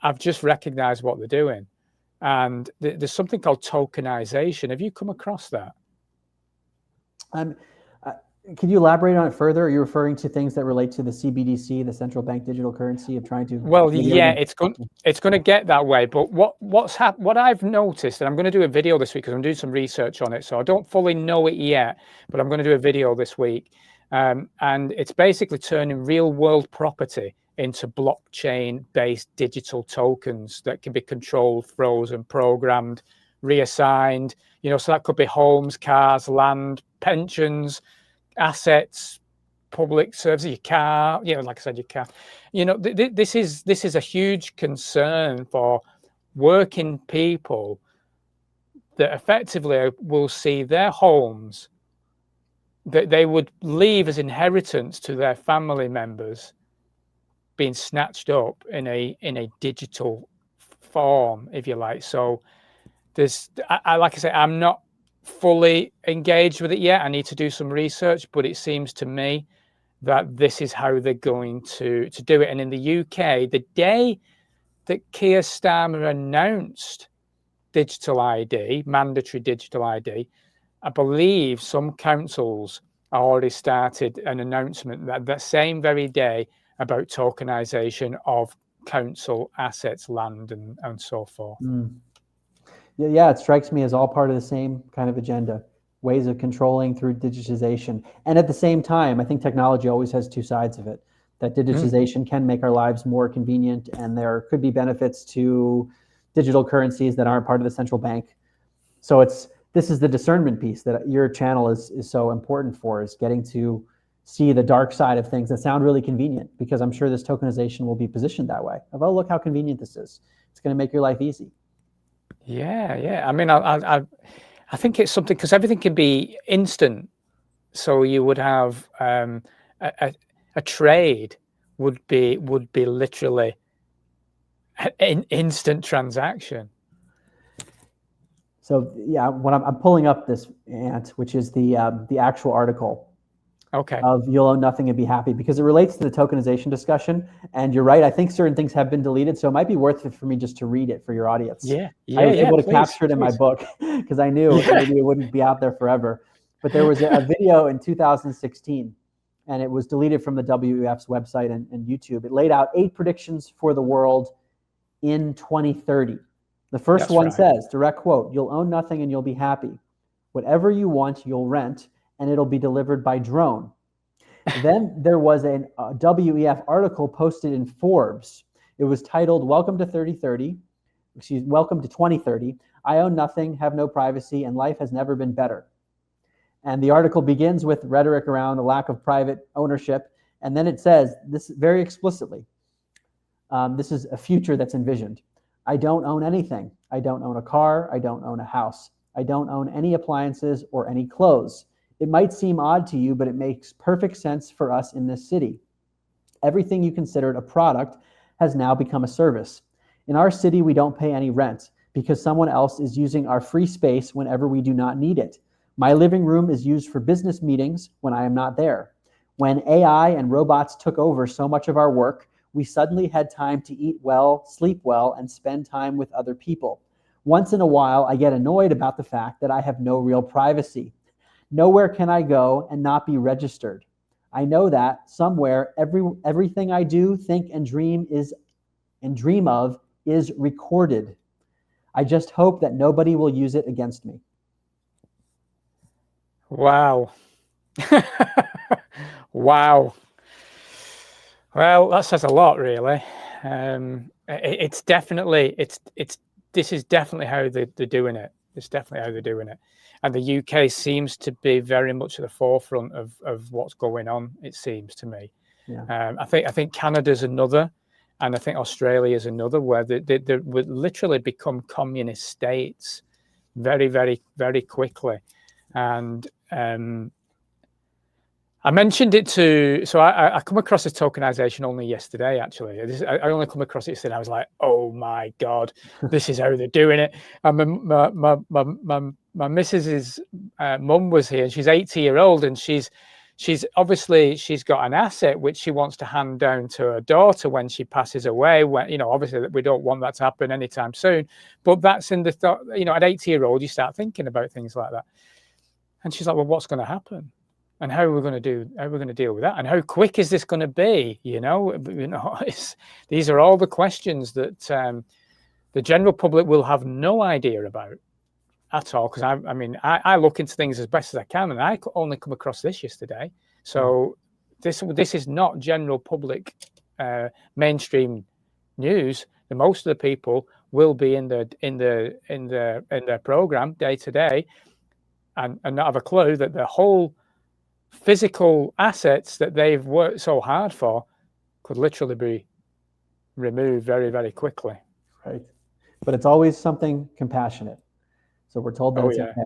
I've just recognized what they're doing. And there's something called tokenization. Have you come across that? Can you elaborate on it further? Are you referring to things that relate to the CBDC, the central bank digital currency, of trying to? Well, yeah, it's going to get that way. But what I've noticed, and I'm going to do a video this week because I'm doing some research on it, so I don't fully know it yet, but I'm going to do a video this week, and it's basically turning real world property into blockchain-based digital tokens that can be controlled, frozen, programmed, reassigned. So that could be homes, cars, land, pensions, assets, public services, your car, like I said, your car. This is a huge concern for working people that effectively will see their homes that they would leave as inheritance to their family members being snatched up in a digital form, if you like. So there's, like I say, I'm not fully engaged with it yet. I need to do some research, but it seems to me that this is how they're going to do it. And in the UK, the day that Keir Starmer announced digital ID, mandatory digital ID, I believe some councils already started an announcement that same very day about tokenization of council assets, land, and so forth. Yeah, it strikes me as all part of the same kind of agenda, ways of controlling through digitization. And at the same time, I think technology always has two sides of it, that digitization can make our lives more convenient, and there could be benefits to digital currencies that aren't part of the central bank. So this is the discernment piece that your channel is so important for, is getting to see the dark side of things that sound really convenient, because I'm sure this tokenization will be positioned that way. Oh, look how convenient this is. It's going to make your life easy. Yeah. I mean, I think it's something, because everything can be instant. So you would have a trade would be literally an instant transaction. So yeah, when I'm pulling up this, which is the actual article. Okay. Of you'll own nothing and be happy, because it relates to the tokenization discussion. And you're right, I think certain things have been deleted, so it might be worth it for me just to read it for your audience. Yeah. I was able to capture it in my book because I knew maybe it wouldn't be out there forever. But there was a video in 2016, and it was deleted from the WEF's website and YouTube. It laid out 8 predictions for the world in 2030. The first one says, direct quote, "You'll own nothing and you'll be happy. Whatever you want, you'll rent, and it'll be delivered by drone." Then there was a WEF article posted in Forbes. It was titled, Welcome to 2030. I own nothing, have no privacy, and life has never been better. And the article begins with rhetoric around a lack of private ownership, And then it says this very explicitly. This is a future that's envisioned. I don't own anything. I don't own a car. I don't own a house. I don't own any appliances or any clothes. It might seem odd to you, but it makes perfect sense for us in this city. Everything you considered a product has now become a service. In our city, we don't pay any rent because someone else is using our free space whenever we do not need it. My living room is used for business meetings when I am not there. When AI and robots took over so much of our work, we suddenly had time to eat well, sleep well, and spend time with other people. Once in a while, I get annoyed about the fact that I have no real privacy. Nowhere can I go and not be registered. I know that somewhere everything I do, think, and dream of is recorded. I just hope that nobody will use it against me. Wow. Wow. Well, that says a lot, really. It's definitely this is definitely how they're doing it. It's definitely how they're doing it, and the UK seems to be very much at the forefront of what's going on. It seems to me. Yeah. I think Canada's another, and I think Australia is another, where they would literally become communist states very, very, very quickly, and. I mentioned it so I come across this tokenization only yesterday, actually. I only come across it yesterday. I was like, oh my God, this is how they're doing it. And my missus's mum was here, and she's 80-year-old, and she's obviously got an asset which she wants to hand down to her daughter when she passes away. When, obviously we don't want that to happen anytime soon, but that's in the thought, at 80-year-old, you start thinking about things like that. And she's like, well, what's going to happen? And how are we going to deal with that? And how quick is this going to be? These are all the questions that the general public will have no idea about at all. Because I look into things as best as I can, and I only come across this yesterday. So this is not general public mainstream news. The most of the people will be in their program day to day, and not have a clue that the whole physical assets that they've worked so hard for could literally be removed very, very quickly. Right. But it's always something compassionate. So we're told that it's okay.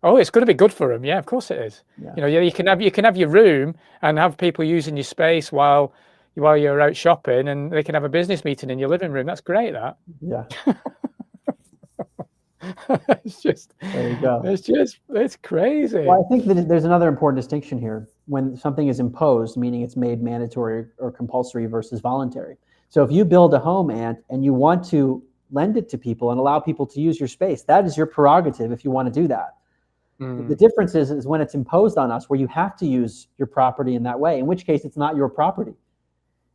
Oh, it's going to be good for them. Yeah, of course it is. Yeah. You can have your room and have people using your space while you're out shopping, and they can have a business meeting in your living room. That's great, that. Yeah. There you go. It's crazy. Well, I think that there's another important distinction here. When something is imposed, meaning it's made mandatory or compulsory versus voluntary. So if you build a home, and you want to lend it to people and allow people to use your space, that is your prerogative if you want to do that. The difference is when it's imposed on us, where you have to use your property in that way, in which case it's not your property.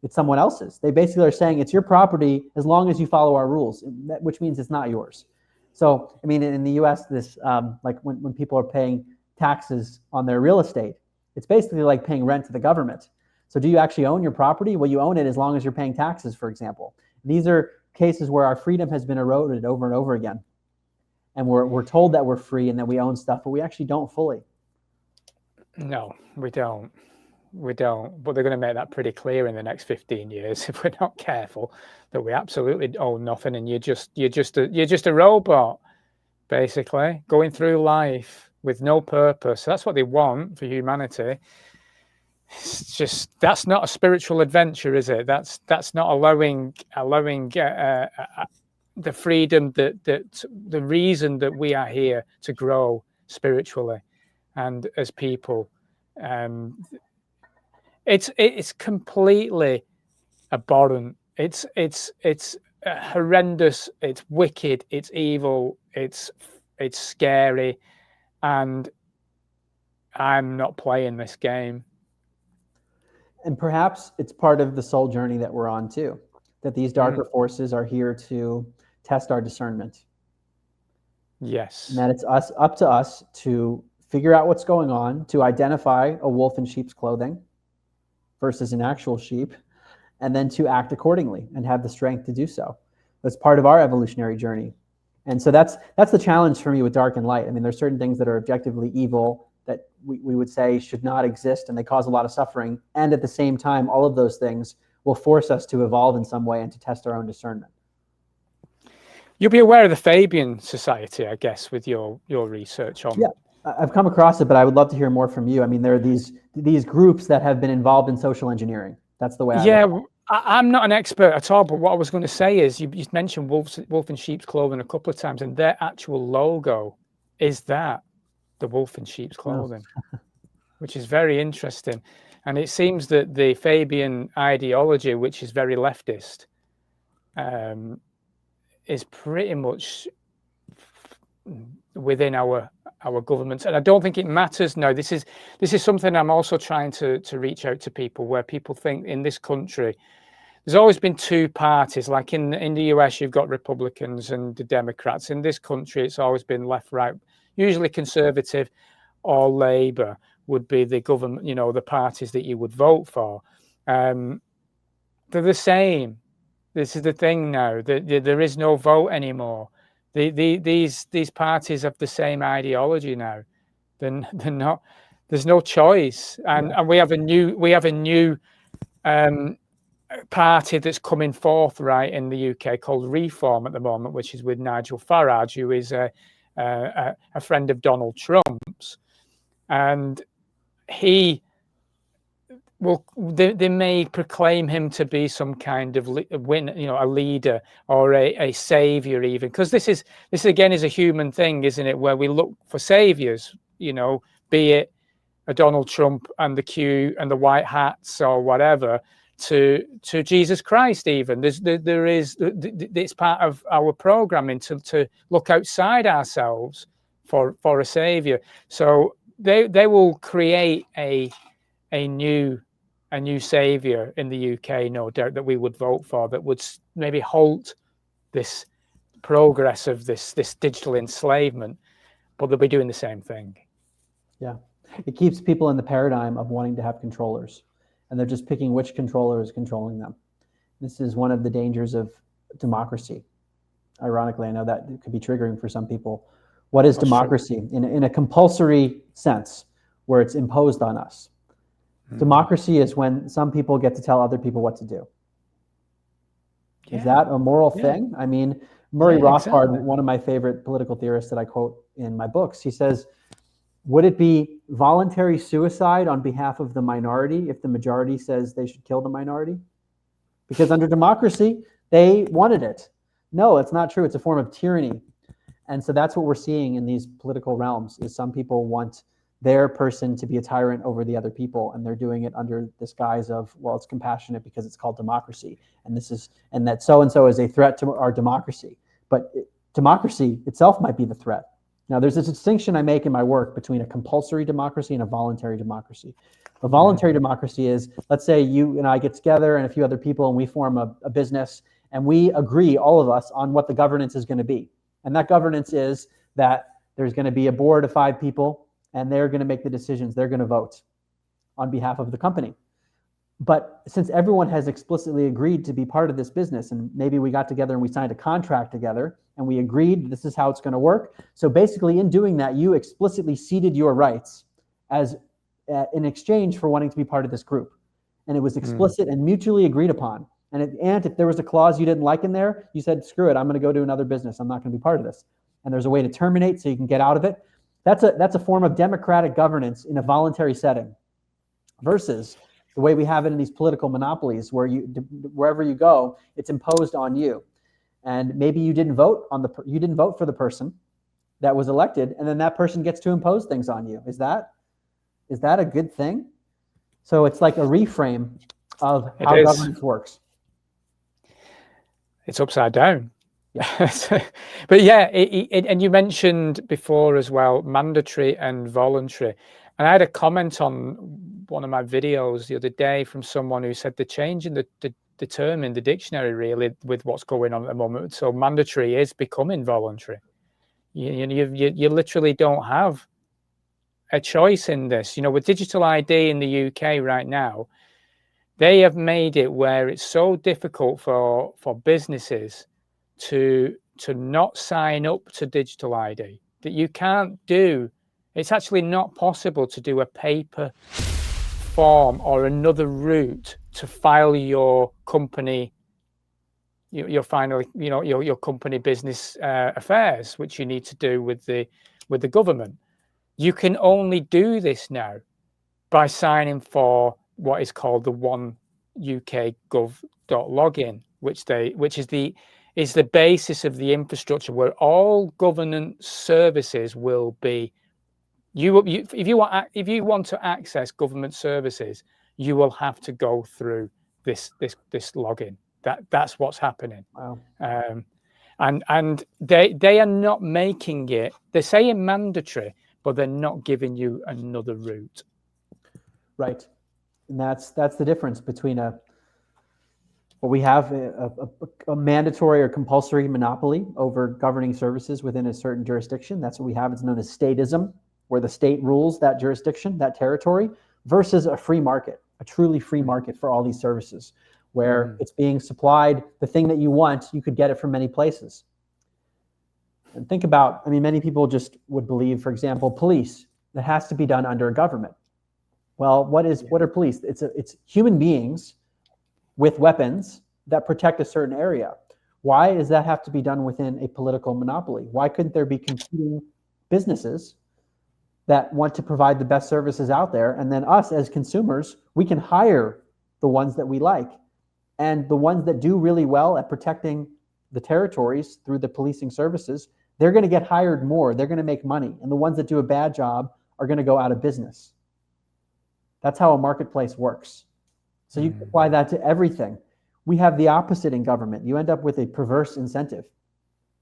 It's someone else's. They basically are saying it's your property as long as you follow our rules, which means it's not yours. So, in the US, this like when people are paying taxes on their real estate, it's basically like paying rent to the government. So do you actually own your property? Well, you own it as long as you're paying taxes, for example. These are cases where our freedom has been eroded over and over again. And we're told that we're free and that we own stuff, but we actually don't fully. No, we don't. We don't. But they're going to make that pretty clear in the next 15 years if we're not careful, that we absolutely own nothing, and you're just a robot, basically, going through life with no purpose. That's what they want for humanity. It's just, that's not a spiritual adventure, is it? That's not allowing the freedom, that the reason that we are here to grow spiritually and as people. It's completely abhorrent. It's horrendous. It's wicked. It's evil. It's scary, and I'm not playing this game. And perhaps it's part of the soul journey that we're on too, that these darker forces are here to test our discernment. Yes. And that it's up to us to figure out what's going on, to identify a wolf in sheep's clothing versus an actual sheep, and then to act accordingly and have the strength to do so. That's part of our evolutionary journey. And so that's the challenge for me with dark and light. There's certain things that are objectively evil that we would say should not exist, and they cause a lot of suffering. And at the same time, all of those things will force us to evolve in some way and to test our own discernment. You'll be aware of the Fabian Society, I guess, with your research on. Yeah, I've come across it, but I would love to hear more from you. I mean, there are these groups that have been involved in social engineering. That's the way I look at it. I'm not an expert at all, but what I was going to say is you mentioned wolf in sheep's clothing a couple of times, and their actual logo is the wolf in sheep's clothing, which is very interesting. And it seems that the Fabian ideology, which is very leftist, is pretty much within our governments. And I don't think it matters now. This is something I'm also trying to reach out to people, where people think in this country there's always been two parties. Like in the US, you've got Republicans and the Democrats. In this country, it's always been left, right, usually conservative or Labour would be the government, the parties that you would vote for. They're the same. This is the thing now. There is no vote anymore. These parties have the same ideology now. They're not. There's no choice, and we have a new party that's coming forth right in the UK called Reform at the moment, which is with Nigel Farage, who is a friend of Donald Trump's, and he. Well, they may proclaim him to be some kind of a leader or a savior, even, because this again is a human thing, isn't it? Where we look for saviors, be it a Donald Trump and the Q and the white hats or whatever, to Jesus Christ. Even it's part of our programming to look outside ourselves for a savior. So they will create a new savior in the UK, no doubt, that we would vote for, that would maybe halt this progress of this digital enslavement, but they'll be doing the same thing. Yeah, it keeps people in the paradigm of wanting to have controllers, and they're just picking which controller is controlling them. This is one of the dangers of democracy. Ironically, I know that it could be triggering for some people. What is democracy? In a compulsory sense, where it's imposed on us. Democracy is when some people get to tell other people what to do. Is that a moral thing? I mean, Murray Rothbard, exactly. One of my favorite political theorists that I quote in my books, he says, would it be voluntary suicide on behalf of the minority if the majority says they should kill the minority? Because under democracy, they wanted it. No, it's not true. It's a form of tyranny. And so that's what we're seeing in these political realms, is some people want their person to be a tyrant over the other people, and they're doing it under this guise of, well, it's compassionate because it's called democracy, and that so-and-so is a threat to our democracy. But democracy itself might be the threat. Now, there's a distinction I make in my work between a compulsory democracy and a voluntary democracy. A voluntary democracy is, let's say you and I get together and a few other people, and we form a business, and we agree, all of us, on what the governance is going to be. And that governance is that there's going to be a board of 5 people, and they're going to make the decisions. They're going to vote on behalf of the company. But since everyone has explicitly agreed to be part of this business, and maybe we got together and we signed a contract together and we agreed this is how it's going to work. So basically, in doing that, you explicitly ceded your rights as in exchange for wanting to be part of this group. And it was explicit and mutually agreed upon. And if there was a clause you didn't like in there, you said, screw it, I'm going to go do another business. I'm not going to be part of this. And there's a way to terminate so you can get out of it. That's a form of democratic governance in a voluntary setting, versus the way we have it in these political monopolies, where wherever you go, it's imposed on you. And maybe you didn't vote for the person that was elected, and then that person gets to impose things on you. Is that a good thing? So it's like a reframe of how governance works. It's upside down. Yeah. But yeah, and you mentioned before as well, mandatory and voluntary. And I had a comment on one of my videos the other day from someone who said they're changing the term in the dictionary, really, with what's going on at the moment. So mandatory is becoming voluntary. You literally don't have a choice in this. With digital ID in the UK right now, they have made it where it's so difficult for businesses to not sign up to digital ID, that you can't do It's actually not possible to do a paper form or another route to file your company, your company business affairs, which you need to do with the government. You can only do this now by signing for what is called the One UK Gov.login, which is the basis of the infrastructure where all governance services will be. If you want to access government services, you will have to go through this login. That's what's happening. Wow. And they are not making it. They're saying mandatory, but they're not giving you another route. Right, and that's the difference between what we have a mandatory or compulsory monopoly over governing services within a certain jurisdiction. That's what we have. It's known as statism, where the state rules that jurisdiction, that territory, versus a free market, a truly free market for all these services, where it's being supplied, the thing that you want, you could get it from many places. And think about, many people just would believe, for example, police, that has to be done under a government. Well, what are police? It's human beings with weapons that protect a certain area. Why does that have to be done within a political monopoly? Why couldn't there be competing businesses that want to provide the best services out there? And then us as consumers, we can hire the ones that we like. And the ones that do really well at protecting the territories through the policing services, they're going to get hired more. They're going to make money. And the ones that do a bad job are going to go out of business. That's how a marketplace works. So you can apply that to everything. We have the opposite in government. You end up with a perverse incentive.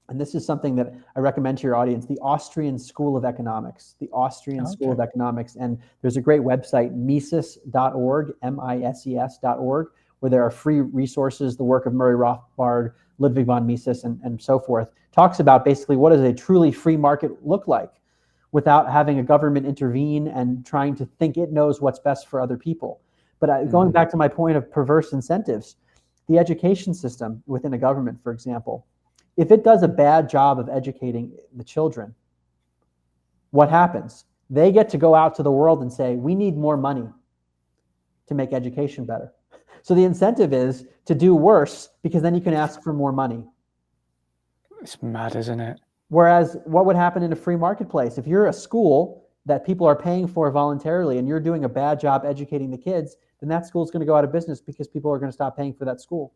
And this is something that I recommend to your audience, the Austrian School of Economics, School of Economics. And there's a great website, Mises.org, Mises.org, where there are free resources, the work of Murray Rothbard, Ludwig von Mises, and so forth. Talks about basically what does a truly free market look like without having a government intervene and trying to think it knows what's best for other people. But going back to my point of perverse incentives, the education system within a government, for example, if it does a bad job of educating the children, what happens? They get to go out to the world and say, we need more money to make education better. So the incentive is to do worse because then you can ask for more money. It's mad, isn't it? Whereas what would happen in a free marketplace? If you're a school that people are paying for voluntarily and you're doing a bad job educating the kids, then that school's going to go out of business because people are going to stop paying for that school.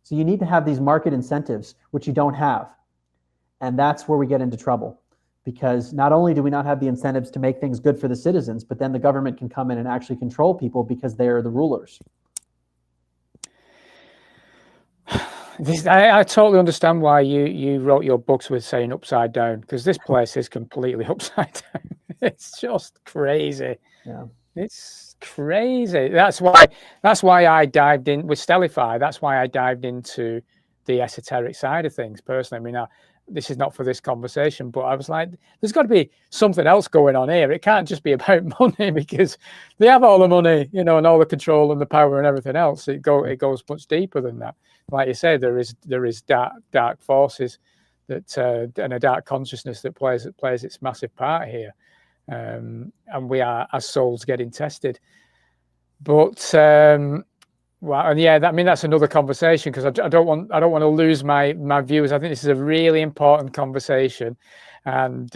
So you need to have these market incentives, which you don't have. And that's where we get into trouble. Because not only do we not have the incentives to make things good for the citizens, but then the government can come in and actually control people because they're the rulers. I totally understand why you wrote your books with saying upside down, because this place is completely upside down. It's just crazy. Yeah. It's crazy. That's why I dived in with Stellify. That's why I dived into the esoteric side of things personally. This is not for this conversation, but I was like, there's got to be something else going on here. It can't just be about money, because they have all the money, and all the control and the power and everything else. It goes much deeper than that. Like you say, there is dark forces that and a dark consciousness that plays its massive part here, and we are as souls getting tested. But well, and yeah, that's another conversation, because I don't want to lose my viewers. I think this is a really important conversation, and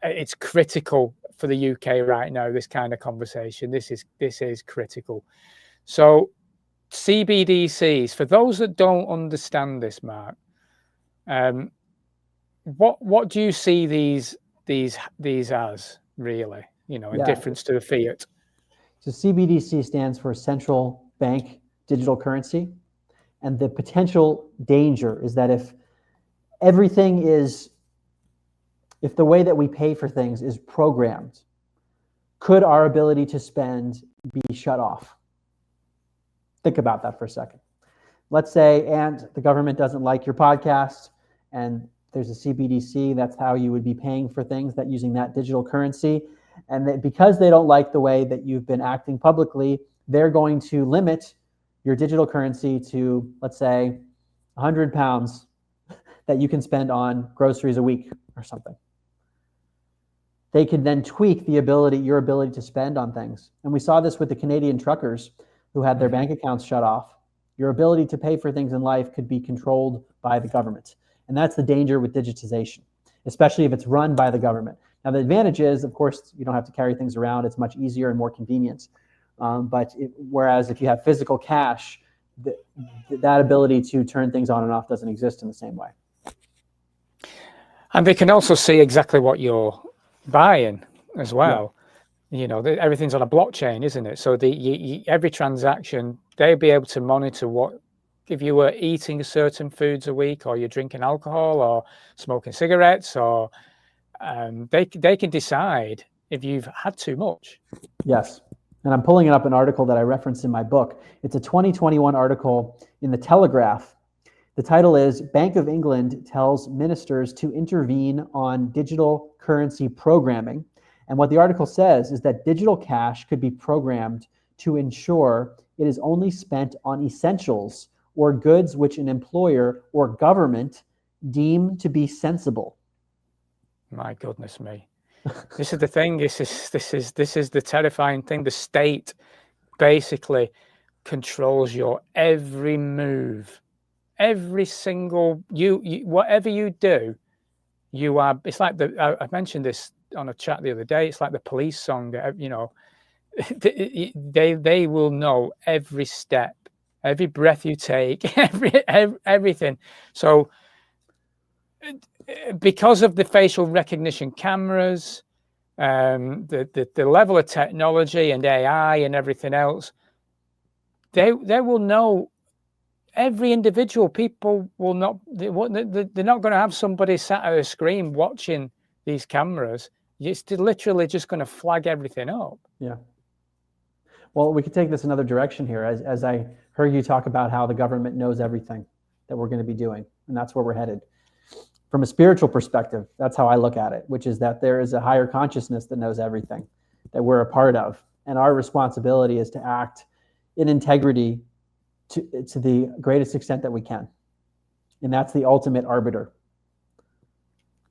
it's critical for the UK right now. This kind of conversation, this is critical. So CBDCs, for those that don't understand this, Mark, what do you see these as really? In difference to the fiat. So CBDC stands for central bank digital currency. And the potential danger is that if the way that we pay for things is programmed, could our ability to spend be shut off? Think about that for a second. Let's say, and the government doesn't like your podcast, and there's a CBDC, that's how you would be paying for things, that using that digital currency. And because they don't like the way that you've been acting publicly, they're going to limit your digital currency to, let's say, 100 pounds that you can spend on groceries a week or something. they could then tweak your ability to spend on things. And we saw this with the Canadian truckers who had their bank accounts shut off. Your ability to pay for things in life could be controlled by the government. And that's the danger with digitization, especially if it's run by the government. Now, the advantage is, of course, you don't have to carry things around. It's much easier and more convenient. Whereas if you have physical cash, that ability to turn things on and off doesn't exist in the same way. And they can also see exactly what you're buying as well. Yeah. Everything's on a blockchain, isn't it? So every transaction, they'll be able to monitor if you were eating certain foods a week, or you're drinking alcohol, or smoking cigarettes, or they can decide if you've had too much. Yes. And I'm pulling up an article that I referenced in my book. It's a 2021 article in the Telegraph. The title is Bank of England Tells Ministers to Intervene on Digital Currency Programming. And what the article says is that digital cash could be programmed to ensure it is only spent on essentials or goods which an employer or government deem to be sensible. My goodness me. This is the thing. This is the terrifying thing. The state basically controls your every move, every single whatever you do. You are. It's like I mentioned this on a chat the other day. It's like the police song. They will know every step, every breath you take, everything. So, because of the facial recognition cameras, the level of technology and AI and everything else, they will know every individual. People will not. They're not going to have somebody sat at a screen watching these cameras. It's literally just going to flag everything up. Yeah. Well, we could take this another direction here, as I heard you talk about how the government knows everything that we're going to be doing, and that's where we're headed. From a spiritual perspective, that's how I look at it, which is that there is a higher consciousness that knows everything that we're a part of. And our responsibility is to act in integrity to the greatest extent that we can. And that's the ultimate arbiter.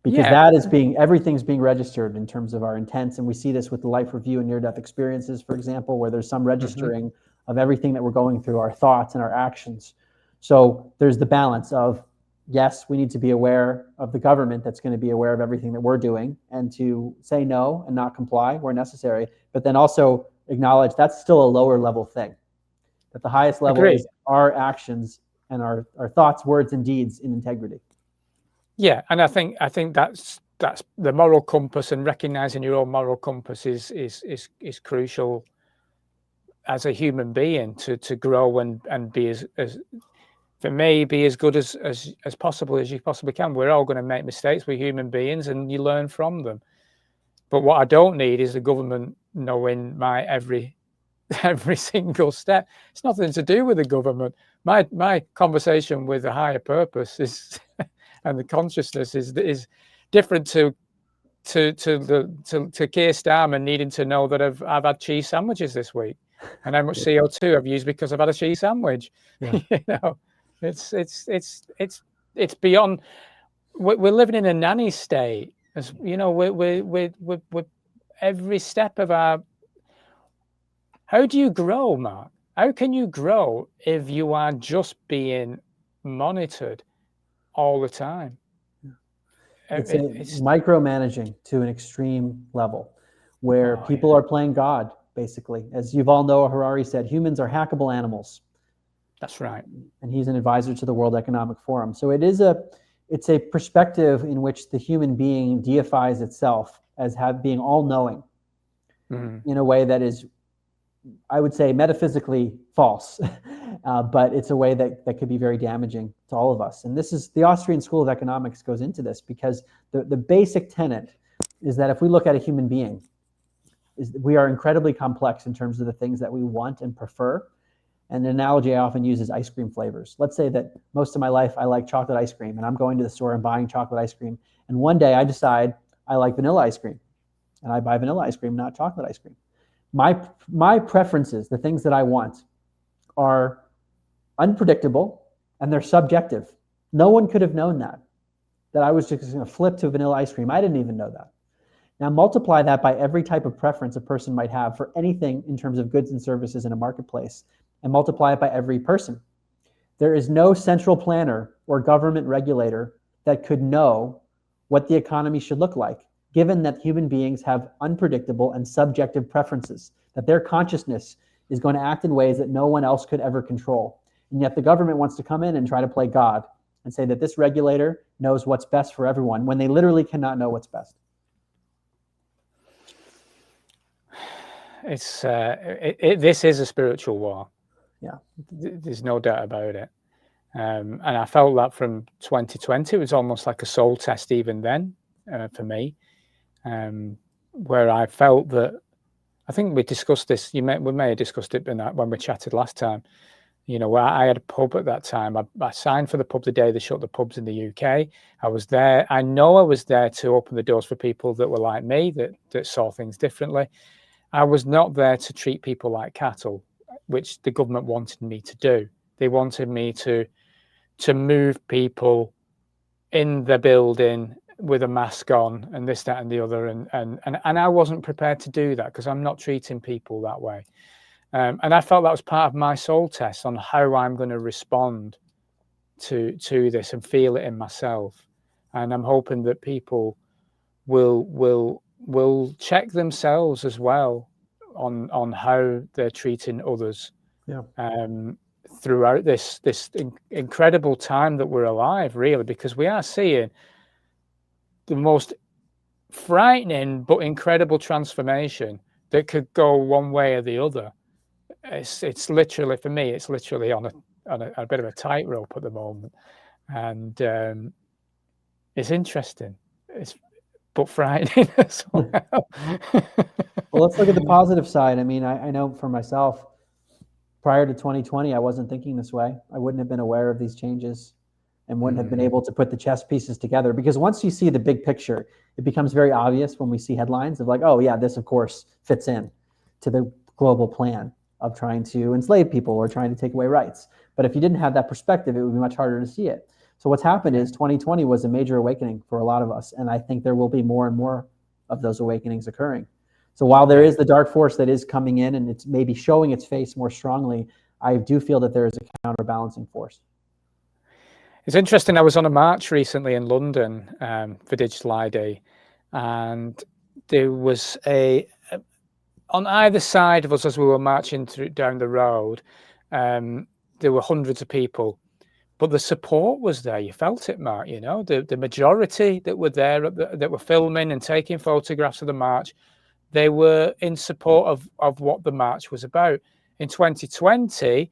Because that is everything's being registered in terms of our intents. And we see this with the life review and near-death experiences, for example, where there's some registering of everything that we're going through, our thoughts and our actions. So there's the balance of, yes, we need to be aware of the government that's going to be aware of everything that we're doing and to say no and not comply where necessary, but then also acknowledge that's still a lower level thing. That the highest level is our actions and our thoughts, words, and deeds in integrity. Yeah, and I think that's the moral compass, and recognizing your own moral compass is crucial as a human being to grow and be as for me, be as good as possible as you possibly can. We're all going to make mistakes. We're human beings, and you learn from them. But what I don't need is the government knowing my every single step. It's nothing to do with the government. My conversation with a higher purpose is, and the consciousness is different to Keir Starmer needing to know that I've had cheese sandwiches this week, and how much CO2 I've used because I've had a cheese sandwich. Yeah. It's beyond. We're living in a nanny state, as you know. We're every step of our. How do you grow, Mark? How can you grow if you are just being monitored all the time? It's micromanaging to an extreme level, where people are playing God, basically. As Yuval Noah Harari said, humans are hackable animals. That's right. And he's an advisor to the World Economic Forum. So it's a perspective in which the human being deifies itself as being all-knowing in a way that is, I would say, metaphysically false, but it's a way that could be very damaging to all of us. And this is the Austrian School of Economics goes into this, because the basic tenet is that if we look at a human being, we are incredibly complex in terms of the things that we want and prefer. And the analogy I often use is ice cream flavors. Let's say that most of my life I like chocolate ice cream, and I'm going to the store and buying chocolate ice cream. And one day I decide I like vanilla ice cream, and I buy vanilla ice cream, not chocolate ice cream. My preferences, the things that I want, are unpredictable, and they're subjective. No one could have known that I was just going to flip to vanilla ice cream. I didn't even know that. Now multiply that by every type of preference a person might have for anything in terms of goods and services in a marketplace, and multiply it by every person. There is no central planner or government regulator that could know what the economy should look like, given that human beings have unpredictable and subjective preferences, that their consciousness is going to act in ways that no one else could ever control. And yet the government wants to come in and try to play God and say that this regulator knows what's best for everyone when they literally cannot know what's best. It's this is a spiritual war. Yeah, there's no doubt about it. And I felt that from 2020, it was almost like a soul test even then for me, where I felt that, I think we discussed this, we may have discussed it when we chatted last time, you know, where I had a pub at that time. I signed for the pub the day they shut the pubs in the UK. I was there. I know I was there to open the doors for people that were like me, that saw things differently. I was not there to treat people like cattle, which the government wanted me to do. They wanted me to move people in the building with a mask on and this, that, and the other. And I wasn't prepared to do that because I'm not treating people that way. And I felt that was part of my soul test on how I'm going to respond to this and feel it in myself. And I'm hoping that people will check themselves as well on how they're treating others. Yeah. Throughout this incredible time that we're alive, really, because we are seeing the most frightening but incredible transformation that could go one way or the other. It's literally, for me, it's literally on a bit of a tightrope at the moment, and it's interesting. But frightening as well. Well, let's look at the positive side. I mean, I know for myself, prior to 2020, I wasn't thinking this way. I wouldn't have been aware of these changes and wouldn't have been able to put the chess pieces together, because once you see the big picture, it becomes very obvious when we see headlines of like, oh yeah, this of course fits in to the global plan of trying to enslave people or trying to take away rights. But if you didn't have that perspective, it would be much harder to see it. So what's happened is 2020 was a major awakening for a lot of us. And I think there will be more and more of those awakenings occurring. So while there is the dark force that is coming in and it's maybe showing its face more strongly, I do feel that there is a counterbalancing force. It's interesting. I was on a march recently in London for Digital ID, and there was on either side of us as we were marching down the road, there were hundreds of people, but the support was there. You felt it, Mark. You know, the majority that were there, that were filming and taking photographs of the march, they were in support of what the march was about. In 2020,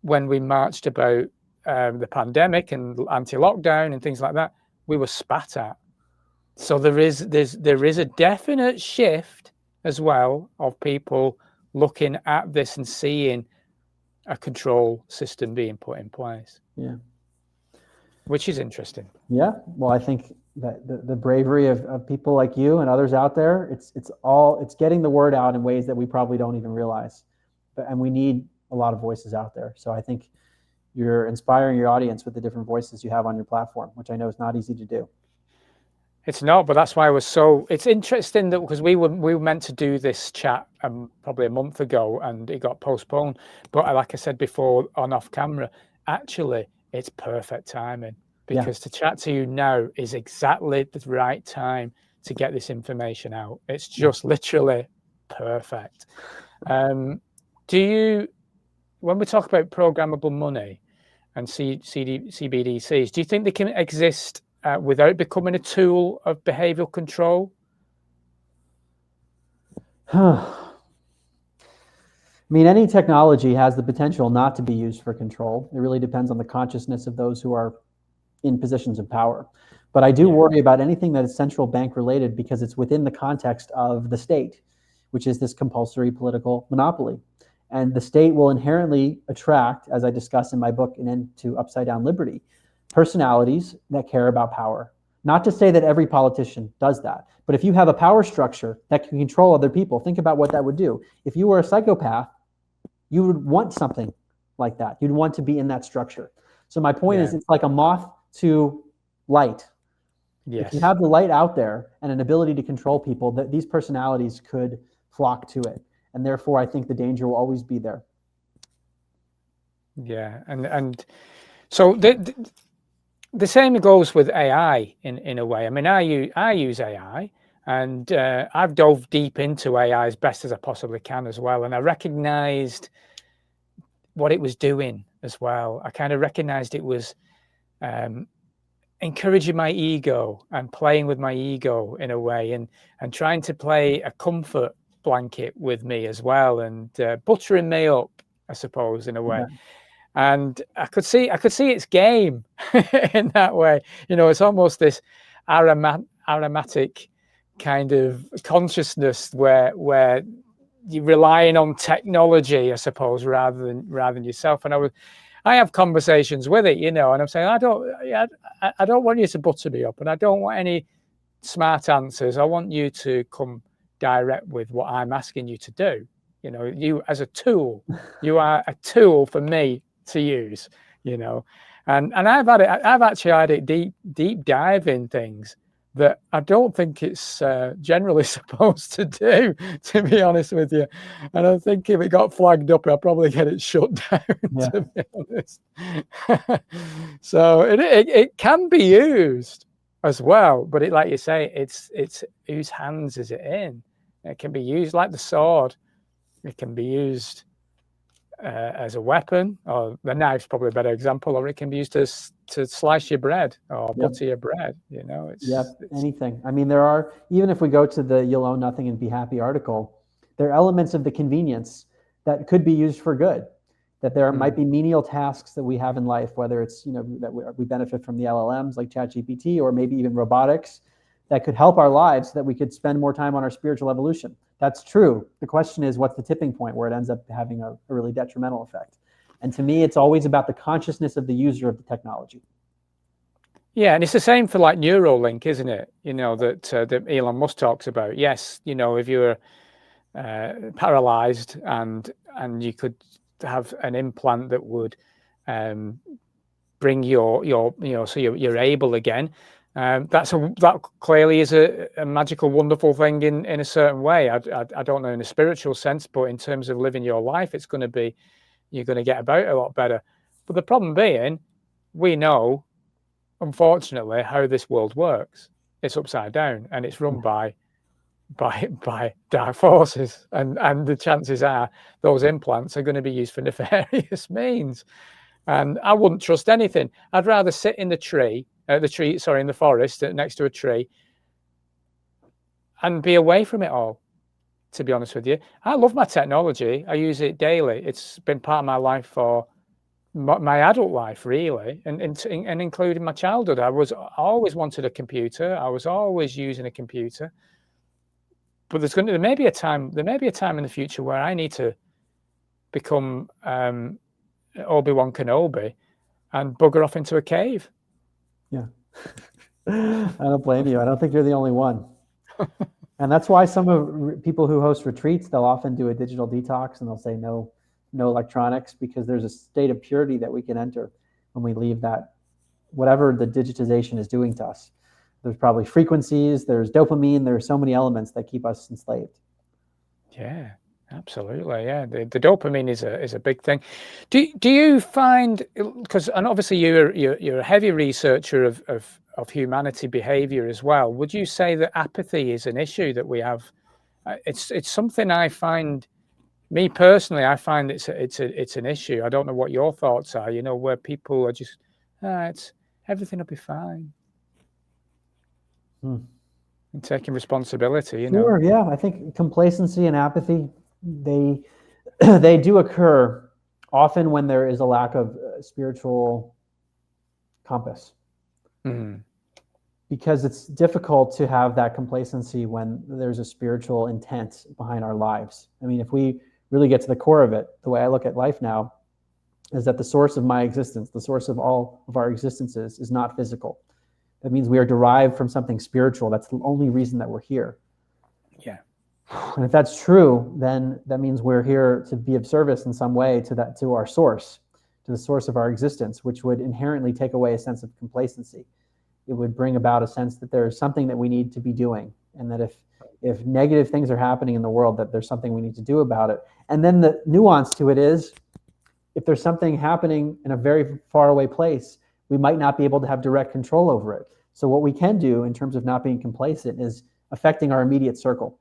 when we marched about the pandemic and anti-lockdown and things like that, we were spat at. So there is a definite shift as well of people looking at this and seeing a control system being put in place. Yeah, which is interesting. Yeah, well, I think that the bravery of people like you and others out there, it's getting the word out in ways that we probably don't even realize, and we need a lot of voices out there. So I think you're inspiring your audience with the different voices you have on your platform, which I know is not easy to do. It's not, but that's why it's interesting that, because we were meant to do this chat probably a month ago and it got postponed. But like I said before on off camera, actually it's perfect timing, because to chat to you now is exactly the right time to get this information out. It's just literally perfect. When we talk about programmable money and CBDCs, do you think they can exist without becoming a tool of behavioral control? I mean, any technology has the potential not to be used for control. It really depends on the consciousness of those who are in positions of power. But I do worry about anything that is central bank related, because it's within the context of the state, which is this compulsory political monopoly. And the state will inherently attract, as I discuss in my book, An End to Upside Down Liberty, personalities that care about power. Not to say that every politician does that, but if you have a power structure that can control other people, think about what that would do. If you were a psychopath, you would want something like that. You'd want to be in that structure. So my point is, it's like a moth to light. If you Yes. have the light out there and an ability to control people, that these personalities could flock to it. And therefore, I think the danger will always be there. Yeah. And so the same goes with AI in a way. I mean, I use AI, and I've dove deep into AI as best as I possibly can as well. And I recognized what it was doing as well. I kind of recognized it was encouraging my ego and playing with my ego in a way, and trying to play a comfort blanket with me as well, and buttering me up, I suppose, in a way. Yeah. And I could see its game in that way. You know, it's almost this aromatic kind of consciousness where you're relying on technology, I suppose, rather than yourself. And I have conversations with it, you know, and I'm saying, I don't want you to butter me up, and I don't want any smart answers. I want you to come direct with what I'm asking you to do. You know, you as a tool, you are a tool for me to use, you know. And I've actually had it deep dive in things that I don't think it's generally supposed to do, to be honest with you. And I think if it got flagged up, I'll probably get it shut down, Yeah. to be honest. So it can be used as well, but it, like you say, it's whose hands is it in? It can be used like the sword. It can be used as a weapon, or the knife's probably a better example, or it can be used to slice your bread or butter your bread. You know, it's anything. I mean, there are, even if we go to the "You'll Own Nothing and Be Happy" article, there are elements of the convenience that could be used for good. That there might be menial tasks that we have in life, whether it's, you know, that we benefit from the LLMs like ChatGPT, or maybe even robotics, that could help our lives, so that we could spend more time on our spiritual evolution. That's true. The question is, what's the tipping point where it ends up having a really detrimental effect? And to me, it's always about the consciousness of the user of the technology. Yeah, and it's the same for like Neuralink, isn't it? You know, that Elon Musk talks about. Yes, you know, if you're paralyzed and you could have an implant that would bring your you know, so you're able again. That clearly is a magical, wonderful thing in a certain way. I don't know in a spiritual sense, but in terms of living your life, it's going to be, you're going to get about a lot better. But the problem being, we know, unfortunately, how this world works. It's upside down, and it's run by dark forces, and the chances are those implants are going to be used for nefarious means. And I wouldn't trust anything. I'd rather sit in in the forest next to a tree, and be away from it all, to be honest with you. I love my technology. I use it daily. It's been part of my life for my adult life, really, and including my childhood. I always wanted a computer. I was always using a computer. But there may be a time in the future where I need to become Obi-Wan Kenobi and bugger off into a cave. Yeah. I don't blame you. I don't think you're the only one. And that's why some of people who host retreats, they'll often do a digital detox, and they'll say no electronics, because there's a state of purity that we can enter when we leave that, whatever the digitization is doing to us. There's probably frequencies, there's dopamine, there's so many elements that keep us enslaved. Yeah, absolutely. Yeah, the dopamine is a big thing. Do you find, because, and obviously you're a heavy researcher of humanity behavior as well, would you say that apathy is an issue that we have? It's something I find, me personally, I find it's an issue. I don't know what your thoughts are, you know, where people are just, it's everything will be fine. And taking responsibility, you know. Sure, yeah. I think complacency and apathy, they do occur often when there is a lack of spiritual compass. Because it's difficult to have that complacency when there's a spiritual intent behind our lives. I mean, if we really get to the core of it, the way I look at life now is that the source of my existence, the source of all of our existences, is not physical. That means we are derived from something spiritual. That's the only reason that we're here. Yeah. And if that's true, then that means we're here to be of service in some way to our source, to the source of our existence, which would inherently take away a sense of complacency. it would bring about a sense that there's something that we need to be doing, and that if negative things are happening in the world, that there's something we need to do about it. And then the nuance to it is, if there's something happening in a very far away place, we might not be able to have direct control over it. So what we can do in terms of not being complacent is affecting our immediate circle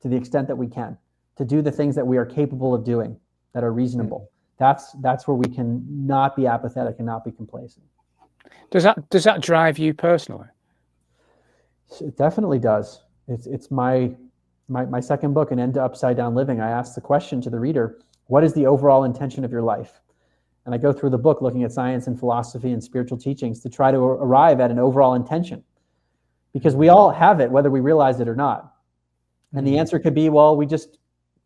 to the extent that we can, to do the things that we are capable of doing that are reasonable. That's where we can not be apathetic and not be complacent. Does that drive you personally? It definitely does. It's my second book, An End to Upside Down Living. I asked the question to the reader, what is the overall intention of your life? And I go through the book looking at science and philosophy and spiritual teachings to try to arrive at an overall intention, because we all have it, whether we realize it or not. And the answer could be, well,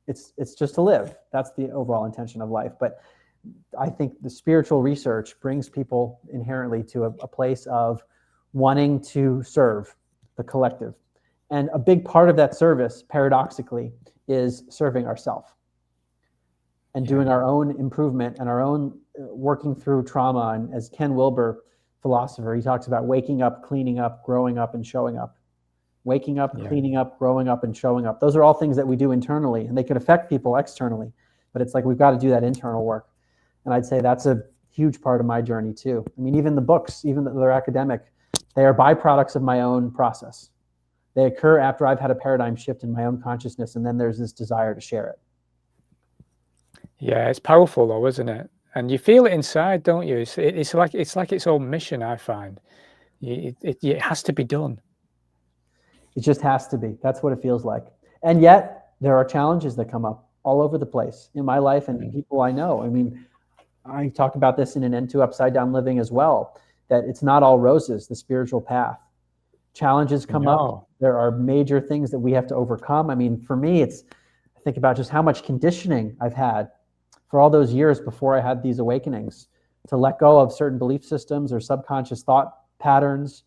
it's just to live. That's the overall intention of life. But I think the spiritual research brings people inherently to a place of wanting to serve the collective. And a big part of that service, paradoxically, is serving ourselves and doing our own improvement and our own working through trauma. And as Ken Wilber, philosopher, he talks about waking up, cleaning up, growing up, and showing up. Waking up, cleaning up, growing up, and showing up. Those are all things that we do internally, and they could affect people externally. But it's like we've got to do that internal work. And I'd say that's a huge part of my journey too. I mean, even the books, even though they're academic, they are byproducts of my own process. They occur after I've had a paradigm shift in my own consciousness, and then there's this desire to share it. Yeah, it's powerful though, isn't it? And you feel it inside, don't you? It's like its own mission, I find. It has to be done. It just has to be. That's what it feels like. And yet there are challenges that come up all over the place in my life and people I know. I mean, I talk about this in An End to Upside Down Living as well, that it's not all roses, the spiritual path. Challenges come up. There are major things that we have to overcome. I mean, for me, I think about just how much conditioning I've had for all those years before I had these awakenings, to let go of certain belief systems or subconscious thought patterns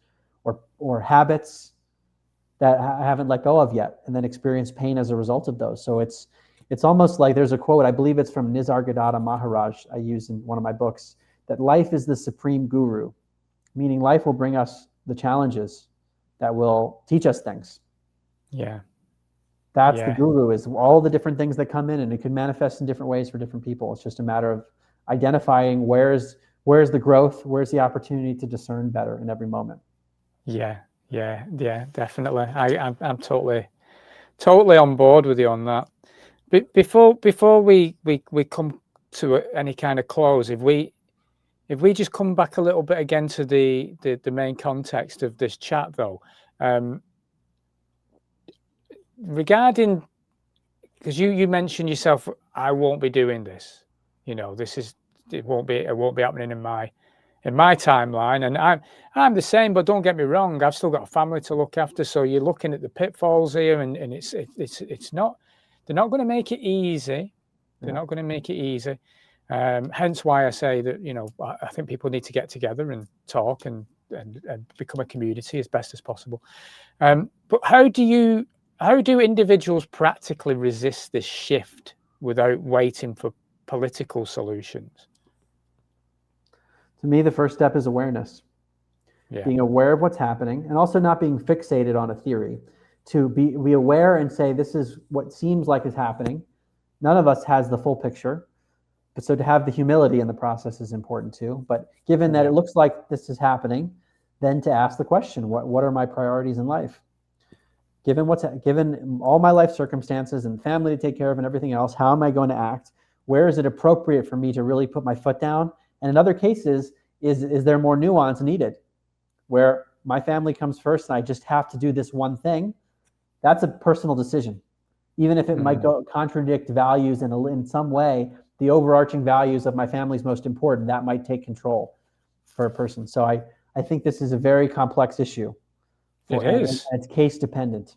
or habits that I haven't let go of yet, and then experience pain as a result of those. So it's almost like, there's a quote, I believe it's from Nisargadatta Maharaj, I use in one of my books, that life is the supreme guru, meaning life will bring us the challenges that will teach us things. Yeah. That's the guru, is all the different things that come in, and it can manifest in different ways for different people. It's just a matter of identifying where's the growth, where's the opportunity to discern better in every moment. Yeah, definitely. I'm totally on board with you on that. But before we come to any kind of close, if we just come back a little bit again to the main context of this chat, though, regarding, because you mentioned yourself, I won't be doing this. You know, it won't be happening in my timeline, and I'm the same. But don't get me wrong, I've still got a family to look after. So you're looking at the pitfalls here, and it's not. They're not going to make it easy. They're not going to make it easy. Hence why I say that, you know, I think people need to get together and talk and become a community as best as possible. But how do individuals practically resist this shift without waiting for political solutions? To me, the first step is awareness. Being aware of what's happening, and also not being fixated on a theory. To be aware and say, this is what seems like is happening. None of us has the full picture. But so to have the humility in the process is important too. But given that it looks like this is happening, then to ask the question, what are my priorities in life? Given all my life circumstances and family to take care of and everything else, how am I going to act? Where is it appropriate for me to really put my foot down? And in other cases, is there more nuance needed, where my family comes first and I just have to do this one thing? That's a personal decision. Even if it might contradict values in some way, the overarching values of my family is most important. That might take control for a person. So I think this is a very complex issue. It is. It's case dependent.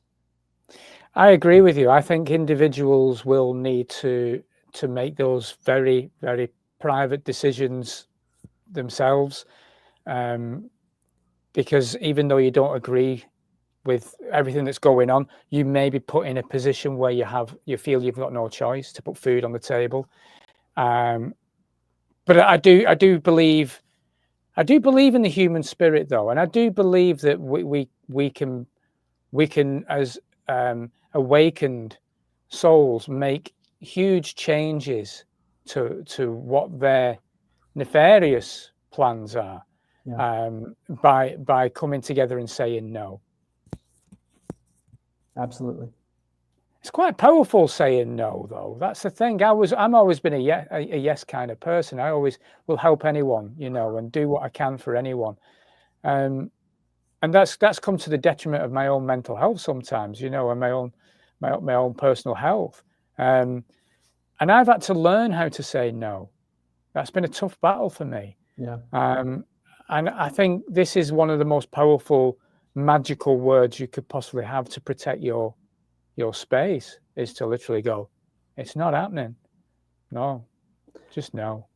I agree with you. I think individuals will need to make those very, very private decisions themselves, because even though you don't agree with everything that's going on, you may be put in a position where you feel you've got no choice to put food on the table. But I do believe I do believe in the human spirit, though, and I do believe that we can as awakened souls make huge changes to what their nefarious plans are, by coming together and saying no. Absolutely. It's quite powerful saying no, though. That's the thing. I'm always been a yes kind of person. I always will help anyone, and do what I can for anyone. And that's come to the detriment of my own mental health sometimes, and my own personal health. And I've had to learn how to say no. That's been a tough battle for me. Yeah. And I think this is one of the most powerful, magical words you could possibly have to protect your space, is to literally go, it's not happening. No, just no.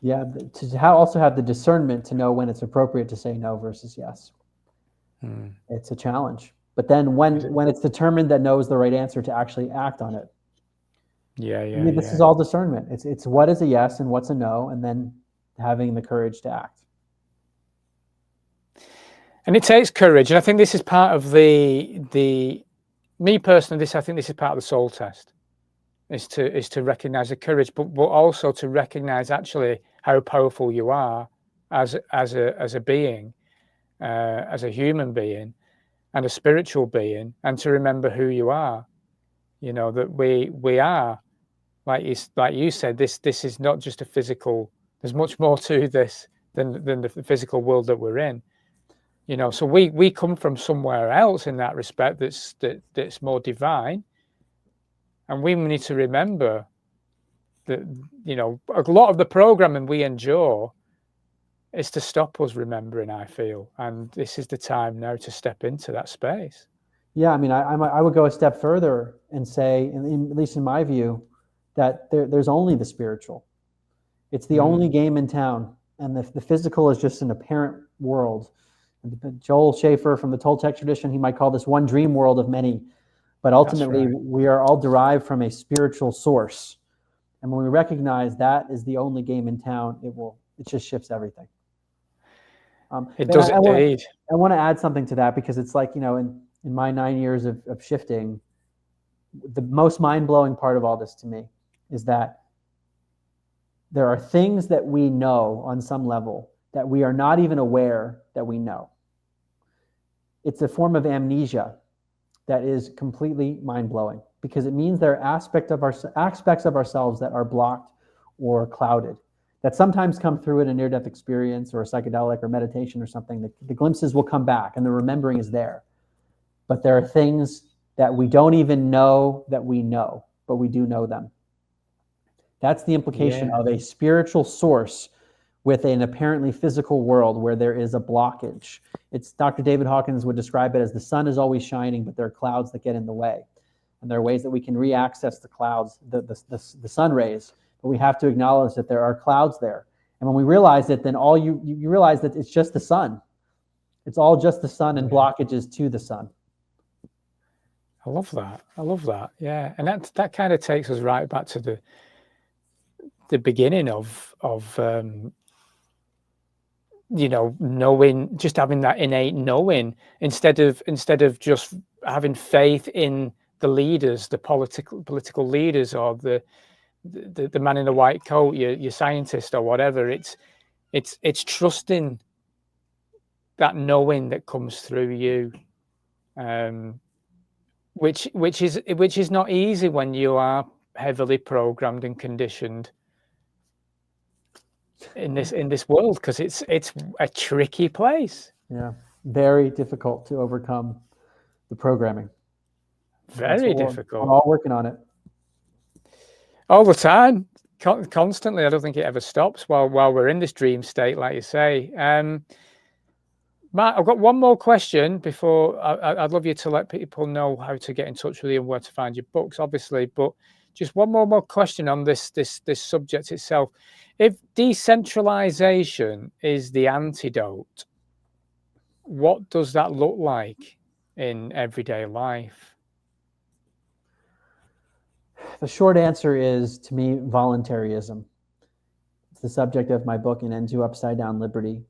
Yeah, to also have the discernment to know when it's appropriate to say no versus yes. It's a challenge. But then when it's determined that no is the right answer, to actually act on it. This is all discernment. It's what is a yes and what's a no, and then having the courage to act. And it takes courage, and I think this is part of me personally. I think this is part of the soul test, is to recognize the courage, but also to recognize actually how powerful you are as a being, as a human being, and a spiritual being, and to remember who you are. That we are, like you said, this is not just a physical. There's much more to this than the physical world that we're in. So we come from somewhere else in that respect that's more divine, and we need to remember that a lot of the programming we endure is to stop us remembering, I feel, and this is the time now to step into that space. Yeah, I mean, I would go a step further and say, at least in my view, that there's only the spiritual. It's the only game in town, and the physical is just an apparent world. Joel Schaefer from the Toltec tradition, he might call this one dream world of many, but ultimately we are all derived from a spiritual source. And when we recognize that is the only game in town, it just shifts everything. It does indeed. I want to add something to that, because it's like, in my 9 years of shifting, the most mind-blowing part of all this to me is that there are things that we know on some level that we are not even aware that we know. It's a form of amnesia that is completely mind-blowing, because it means there are aspects of ourselves that are blocked or clouded, that sometimes come through in a near-death experience or a psychedelic or meditation or something. The glimpses will come back and the remembering is there. But there are things that we don't even know that we know, but we do know them. That's the implication of a spiritual source with an apparently physical world where there is a blockage. It's Dr. David Hawkins would describe it as the sun is always shining, but there are clouds that get in the way. And there are ways that we can re-access the clouds, the sun rays, but we have to acknowledge that there are clouds there. And when we realize it, then you realize that it's just the sun. It's all just the sun and blockages to the sun. I love that. Yeah. And that kind of takes us right back to the beginning of knowing, just having that innate knowing, instead of just having faith in the leaders, the political leaders, or the man in the white coat, your scientist or whatever. It's trusting that knowing that comes through you, which is not easy when you are heavily programmed and conditioned in this world, because it's a tricky place. Yeah, very difficult to overcome the programming. Very difficult. We're all working on it all the time, constantly. I don't think it ever stops while we're in this dream state, like you say. Mark, I've got one more question before I'd love you to let people know how to get in touch with you and where to find your books, obviously, but just one more question on this subject itself. If decentralization is the antidote, what does that look like in everyday life? The short answer is, to me, voluntarism. the subject of my book, An End to Upside Down Liberty,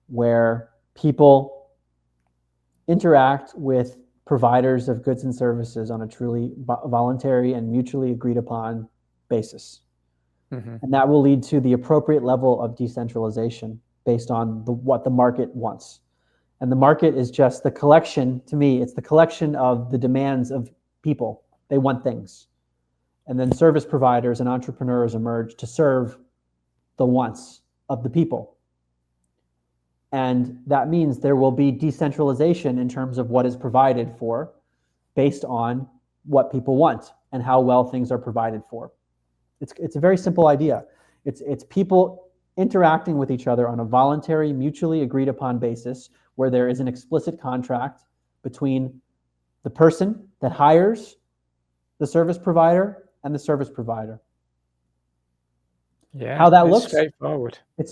where people interact with providers of goods and services on a truly voluntary and mutually agreed upon basis. Mm-hmm. And that will lead to the appropriate level of decentralization based on what the market wants. And the market is just the collection, to me, it's the collection of the demands of people. They want things. And then service providers and entrepreneurs emerge to serve the wants of the people. And that means there will be decentralization in terms of what is provided for based on what people want and how well things are provided for. It's a very simple idea. It's people interacting with each other on a voluntary, mutually agreed upon basis where there is an explicit contract between the person that hires the service provider and the service provider. Yeah, how that it's looks, straightforward. It's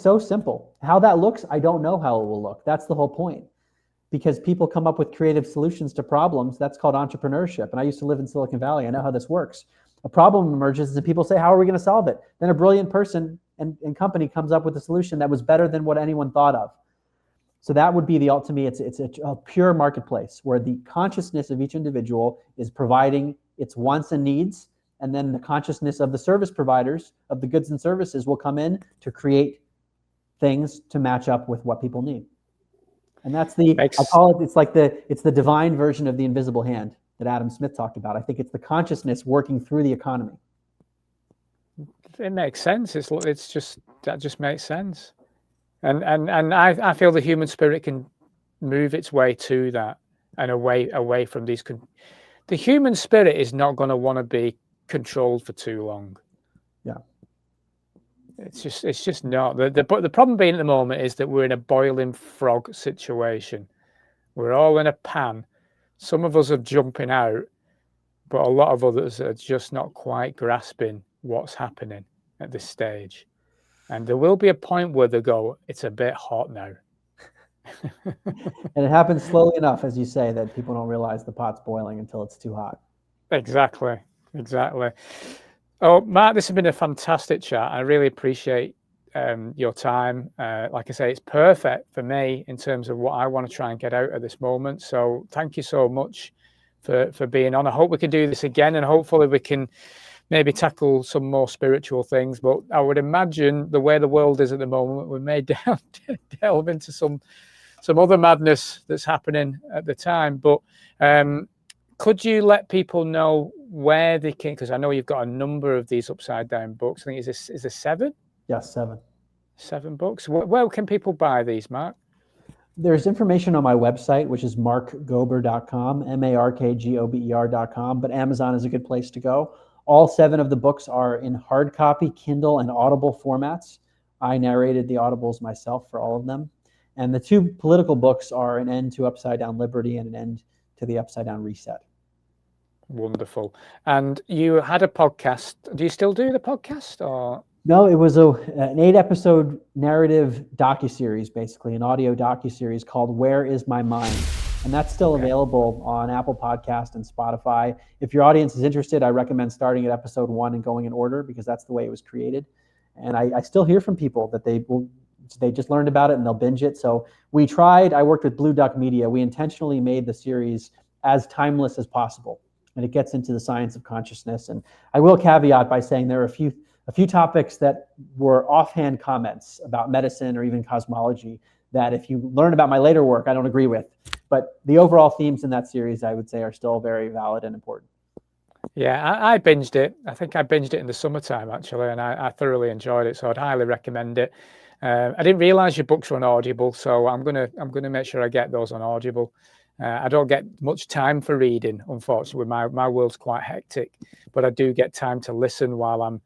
so simple. How that looks, I don't know how it will look. That's the whole point. Because people come up with creative solutions to problems. That's called entrepreneurship. And I used to live in Silicon Valley. I know how this works. A problem emerges and people say, how are we going to solve it? Then a brilliant person and company comes up with a solution that was better than what anyone thought of. So that would be the ultimate. It's a pure marketplace where the consciousness of each individual is providing its wants and needs. And then the consciousness of the service providers of the goods and services will come in to create things to match up with what people need. And that's I call it, it's the divine version of the invisible hand that Adam Smith talked about. I think it's the consciousness working through the economy. It makes sense. That just makes sense. And I feel the human spirit can move its way to that and away from these. The human spirit is not going to want to be controlled for too long. Yeah. It's just not. The problem being at the moment is that we're in a boiling frog situation. We're all in a pan. Some of us are jumping out, but a lot of others are just not quite grasping what's happening at this stage. And there will be a point where they go, it's a bit hot now. And it happens slowly enough, as you say, that people don't realize the pot's boiling until it's too hot. Exactly. Oh, Mark, this has been a fantastic chat. I really appreciate your time. Like I say, it's perfect for me in terms of what I want to try and get out at this moment. So thank you so much for being on. I hope we can do this again, and hopefully we can maybe tackle some more spiritual things. But I would imagine the way the world is at the moment, we may delve into some other madness that's happening at the time. But could you let people know where they can, because I know you've got a number of these upside down books. I think is there 7? Yes, 7. 7 books. Where can people buy these, Mark? There's information on my website, which is markgober.com, markgober.com, but Amazon is a good place to go. All 7 of the books are in hard copy, Kindle, and Audible formats. I narrated the Audibles myself for all of them. And the 2 political books are An End to Upside Down Liberty and An End to the Upside Down Reset. Wonderful. And you had a podcast. Do you still do the podcast, or? No, it was an 8-episode narrative docuseries, basically an audio docuseries called Where Is My Mind? And that's still available on Apple Podcast and Spotify. If your audience is interested, I recommend starting at episode 1 and going in order, because that's the way it was created. And I still hear from people that they just learned about it and they'll binge it. So I worked with Blue Duck Media. We intentionally made the series as timeless as possible. And it gets into the science of consciousness. And I will caveat by saying there are a few topics that were offhand comments about medicine or even cosmology that if you learn about my later work, I don't agree with. But the overall themes in that series, I would say, are still very valid and important. Yeah, I binged it. I think I binged it in the summertime, actually, and I thoroughly enjoyed it. So I'd highly recommend it. I didn't realize your books were on Audible, so I'm gonna make sure I get those on Audible. I don't get much time for reading, unfortunately. My world's quite hectic, but I do get time to listen while I'm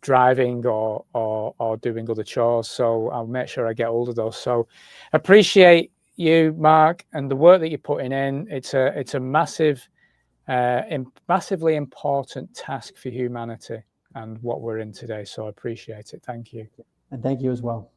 driving or doing other chores. So I'll make sure I get hold of those. So appreciate you, Mark, and the work that you're putting in. It's a massively important task for humanity and what we're in today. So I appreciate it. Thank you. And thank you as well.